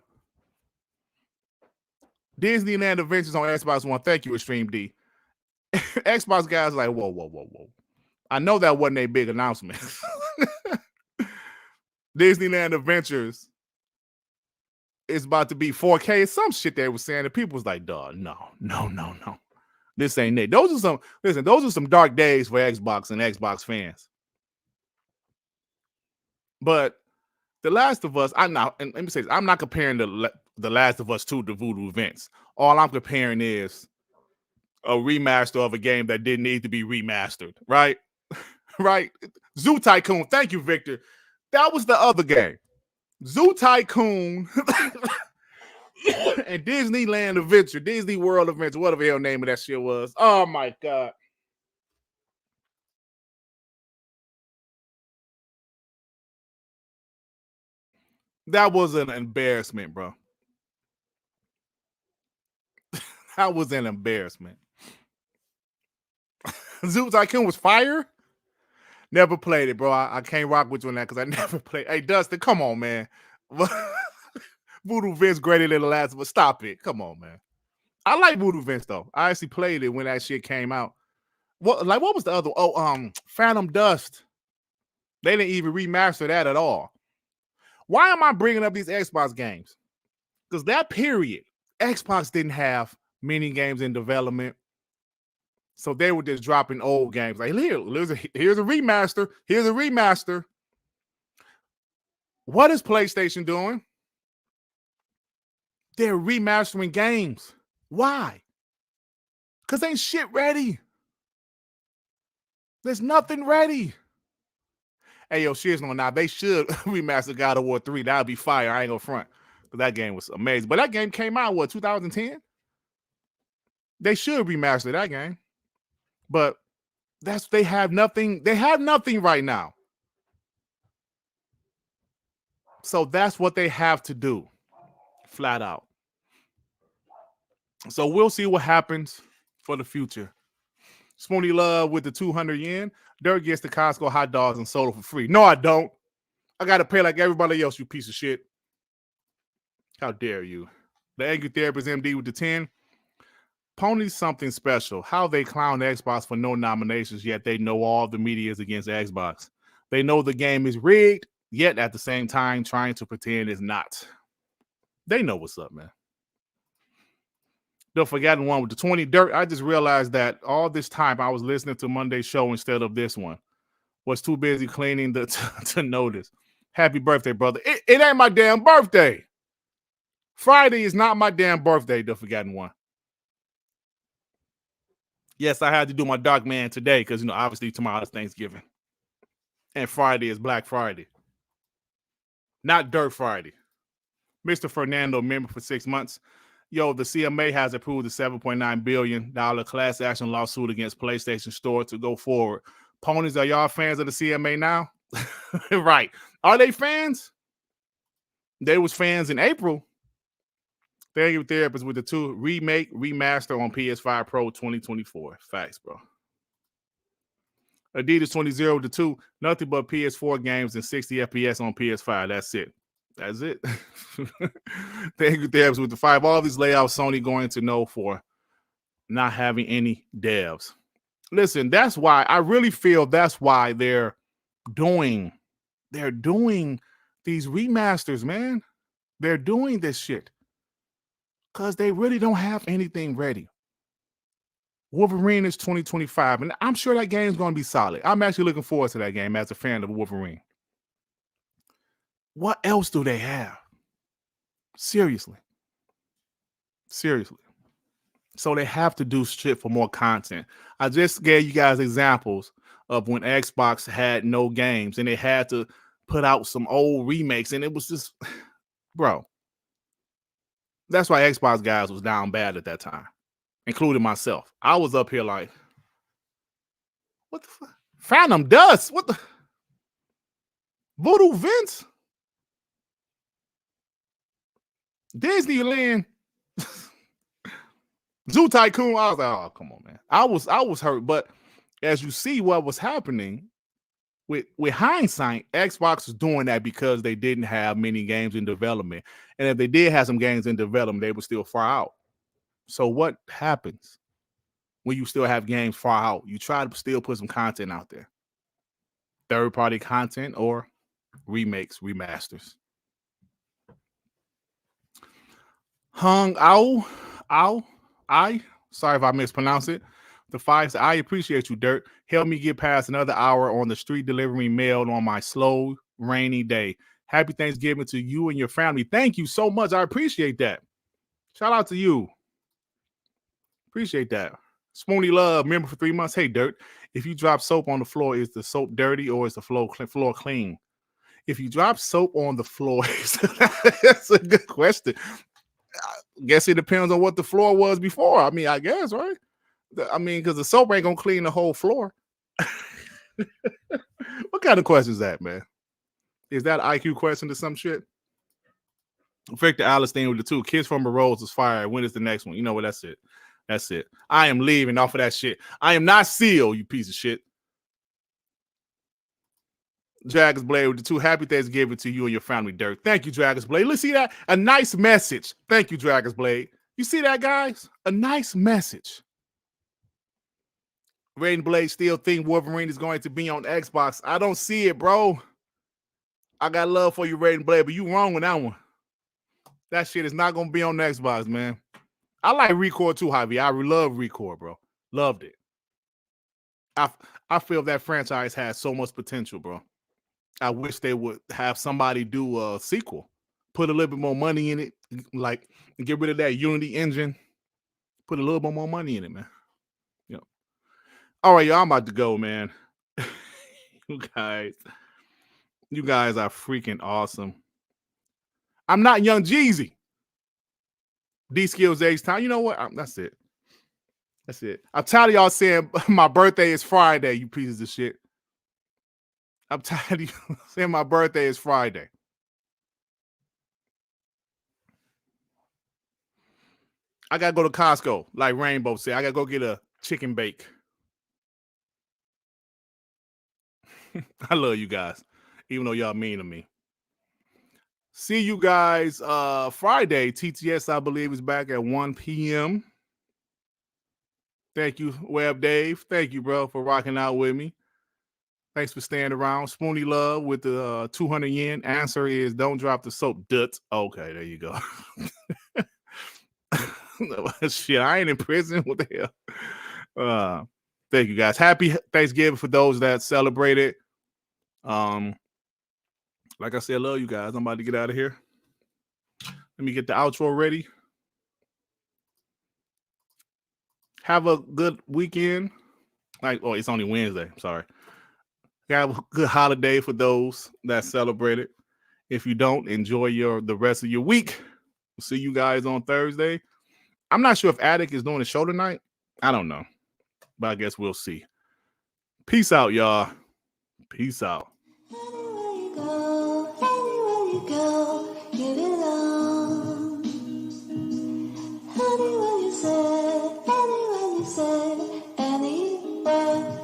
Disneyland Adventures on Xbox One. Thank you, Extreme D. Xbox guys like, whoa. I know that wasn't a big announcement. Disneyland Adventures is about to be 4K. Some shit they were saying, and people was like, dog, no. This ain't it. Those are some dark days for Xbox and Xbox fans. But The Last of Us, I'm not, and let me say this, I'm not comparing the Last of Us 2 to Voodoo Events. All I'm comparing is a remaster of a game that didn't need to be remastered, right? Right? Zoo Tycoon, thank you, Victor. That was the other game. Zoo Tycoon and Disneyland Adventure, Disney World Adventure, whatever the hell name of that shit was. Oh my God. That was an embarrassment, bro. That was an embarrassment. Zoo Tycoon was fire. Never played it, bro. I can't rock with you on that because I never played. Hey, Dustin, come on, man. Voodoo Vince greater than the Last of Us. Stop it. Come on, man. I like Voodoo Vince though. I actually played it when that shit came out. What was the other? Oh, Phantom Dust. They didn't even remaster that at all. Why am I bringing up these Xbox games? Because that period, Xbox didn't have many games in development. So they were just dropping old games. Like, here's a remaster. Here's a remaster. What is PlayStation doing? They're remastering games. Why? Because ain't shit ready. There's nothing ready. Hey, yo, shit's on now. They should remaster God of War 3. That would be fire. I ain't gonna front. But that game was amazing. But that game came out, 2010? They should remaster that game. But they have nothing. They have nothing right now. So that's what they have to do. Flat out. So we'll see what happens for the future. Spoony Love with the 200 yen. Dirt gets the Costco hot dogs and soda for free. No, I don't. I got to pay like everybody else, you piece of shit. How dare you? The Angry Therapist MD with the 10. Pony's something special. How they clown Xbox for no nominations, yet they know all the media is against Xbox. They know the game is rigged, yet at the same time trying to pretend it's not. They know what's up, man. The Forgotten One with the 20. Dirt, I just realized that all this time I was listening to Monday's show instead of this one. Was too busy cleaning to notice. Happy birthday, brother. It ain't my damn birthday. Friday is not my damn birthday, The Forgotten One. Yes, I had to do my Dark Man today because, obviously tomorrow is Thanksgiving. And Friday is Black Friday. Not Dirt Friday. Mr. Fernando, member for 6 months. Yo, the CMA has approved the $7.9 billion class action lawsuit against PlayStation Store to go forward. Ponies, are y'all fans of the CMA now? Right. Are they fans? They was fans in April. Thank you, Therapist with the 2 remake, remaster on PS5 Pro 2024. Facts, bro. Adidas 20 with the 2. Nothing but PS4 games and 60 FPS on PS5. That's it. That's it. Thank you, Therapist with the 5. All these layoffs Sony going to know for not having any devs. Listen, that's why I really feel that's why they're doing these remasters, man. They're doing this shit because they really don't have anything ready. Wolverine is 2025, and I'm sure that game's going to be solid. I'm actually looking forward to that game as a fan of Wolverine. What else do they have? Seriously. So they have to do shit for more content. I just gave you guys examples of when Xbox had no games and they had to put out some old remakes, and it was just, bro. That's why Xbox guys was down bad at that time, including myself. I was up here like, what the fuck? Phantom Dust? What the? Voodoo Vince? Disneyland? Zoo Tycoon? I was like, oh, come on, man. I was hurt, but as you see what was happening, with hindsight, Xbox was doing that because they didn't have many games in development. And if they did have some games in development, they were still far out. So what happens when you still have games far out? You try to still put some content out there. Third-party content or remakes, remasters. Hung sorry if I mispronounce it. The 5, I appreciate you, Dirt. Help me get past another hour on the street delivering mail on my slow, rainy day. Happy Thanksgiving to you and your family. Thank you so much. I appreciate that. Shout out to you. Appreciate that. Spoony Love, member for 3 months. Hey, Dirt, if you drop soap on the floor, is the soap dirty or is the floor clean? If you drop soap on the floor, that's a good question. I guess it depends on what the floor was before. I mean, I guess, right? I mean, because the soap ain't going to clean the whole floor. What kind of question is that, man? Is that an IQ question or some shit? Victor Alistine with the 2. Kids from a Rose is fire. When is the next one? You know what? That's it. That's it. I am leaving off of that shit. I am not Seal, you piece of shit. Dragons Blade with the 2. Happy Thanksgiving to you and your family, Dirk. Thank you, Dragons Blade. Let's see that. A nice message. Thank you, Dragons Blade. You see that, guys? A nice message. Rain Blade still think Wolverine is going to be on Xbox. I don't see it, bro. I got love for you, Raiden Blade, but you wrong with that one. That shit is not going to be on the Xbox, man. I like Record too, Javi. I love Record, bro. Loved it. I feel that franchise has so much potential, bro. I wish they would have somebody do a sequel. Put a little bit more money in it. Like, get rid of that Unity engine. Put a little bit more money in it, man. You know. All right, y'all, I'm about to go, man. You guys are freaking awesome. I'm not Young Jeezy. D Skills Age Time. You know what? That's it. That's it. I'm tired of y'all saying my birthday is Friday, you pieces of shit. I'm tired of you saying my birthday is Friday. I got to go to Costco, like Rainbow said. I got to go get a chicken bake. I love you guys, even though y'all mean to me. See you guys Friday. TTS, I believe, is back at 1 p.m. Thank you, Web Dave. Thank you, bro, for rocking out with me. Thanks for staying around. Spoony Love with the 200 yen. Answer is don't drop the soap. Duts. Okay, there you go. Shit, I ain't in prison. What the hell? Thank you, guys. Happy Thanksgiving for those that celebrated. Like I said, love you guys. I'm about to get out of here. Let me get the outro ready. Have a good weekend. It's only Wednesday. Sorry. Have a good holiday for those that celebrated. If you don't, enjoy the rest of your week. We'll see you guys on Thursday. I'm not sure if Attic is doing a show tonight. I don't know. But I guess we'll see. Peace out, y'all. Peace out. You belong. Anywhere you say, anywhere.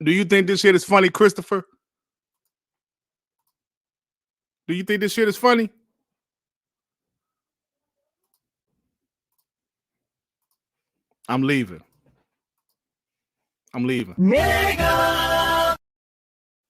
Do you think this shit is funny, Christopher? Do you think this shit is funny? I'm leaving. I'm leaving. Nigga.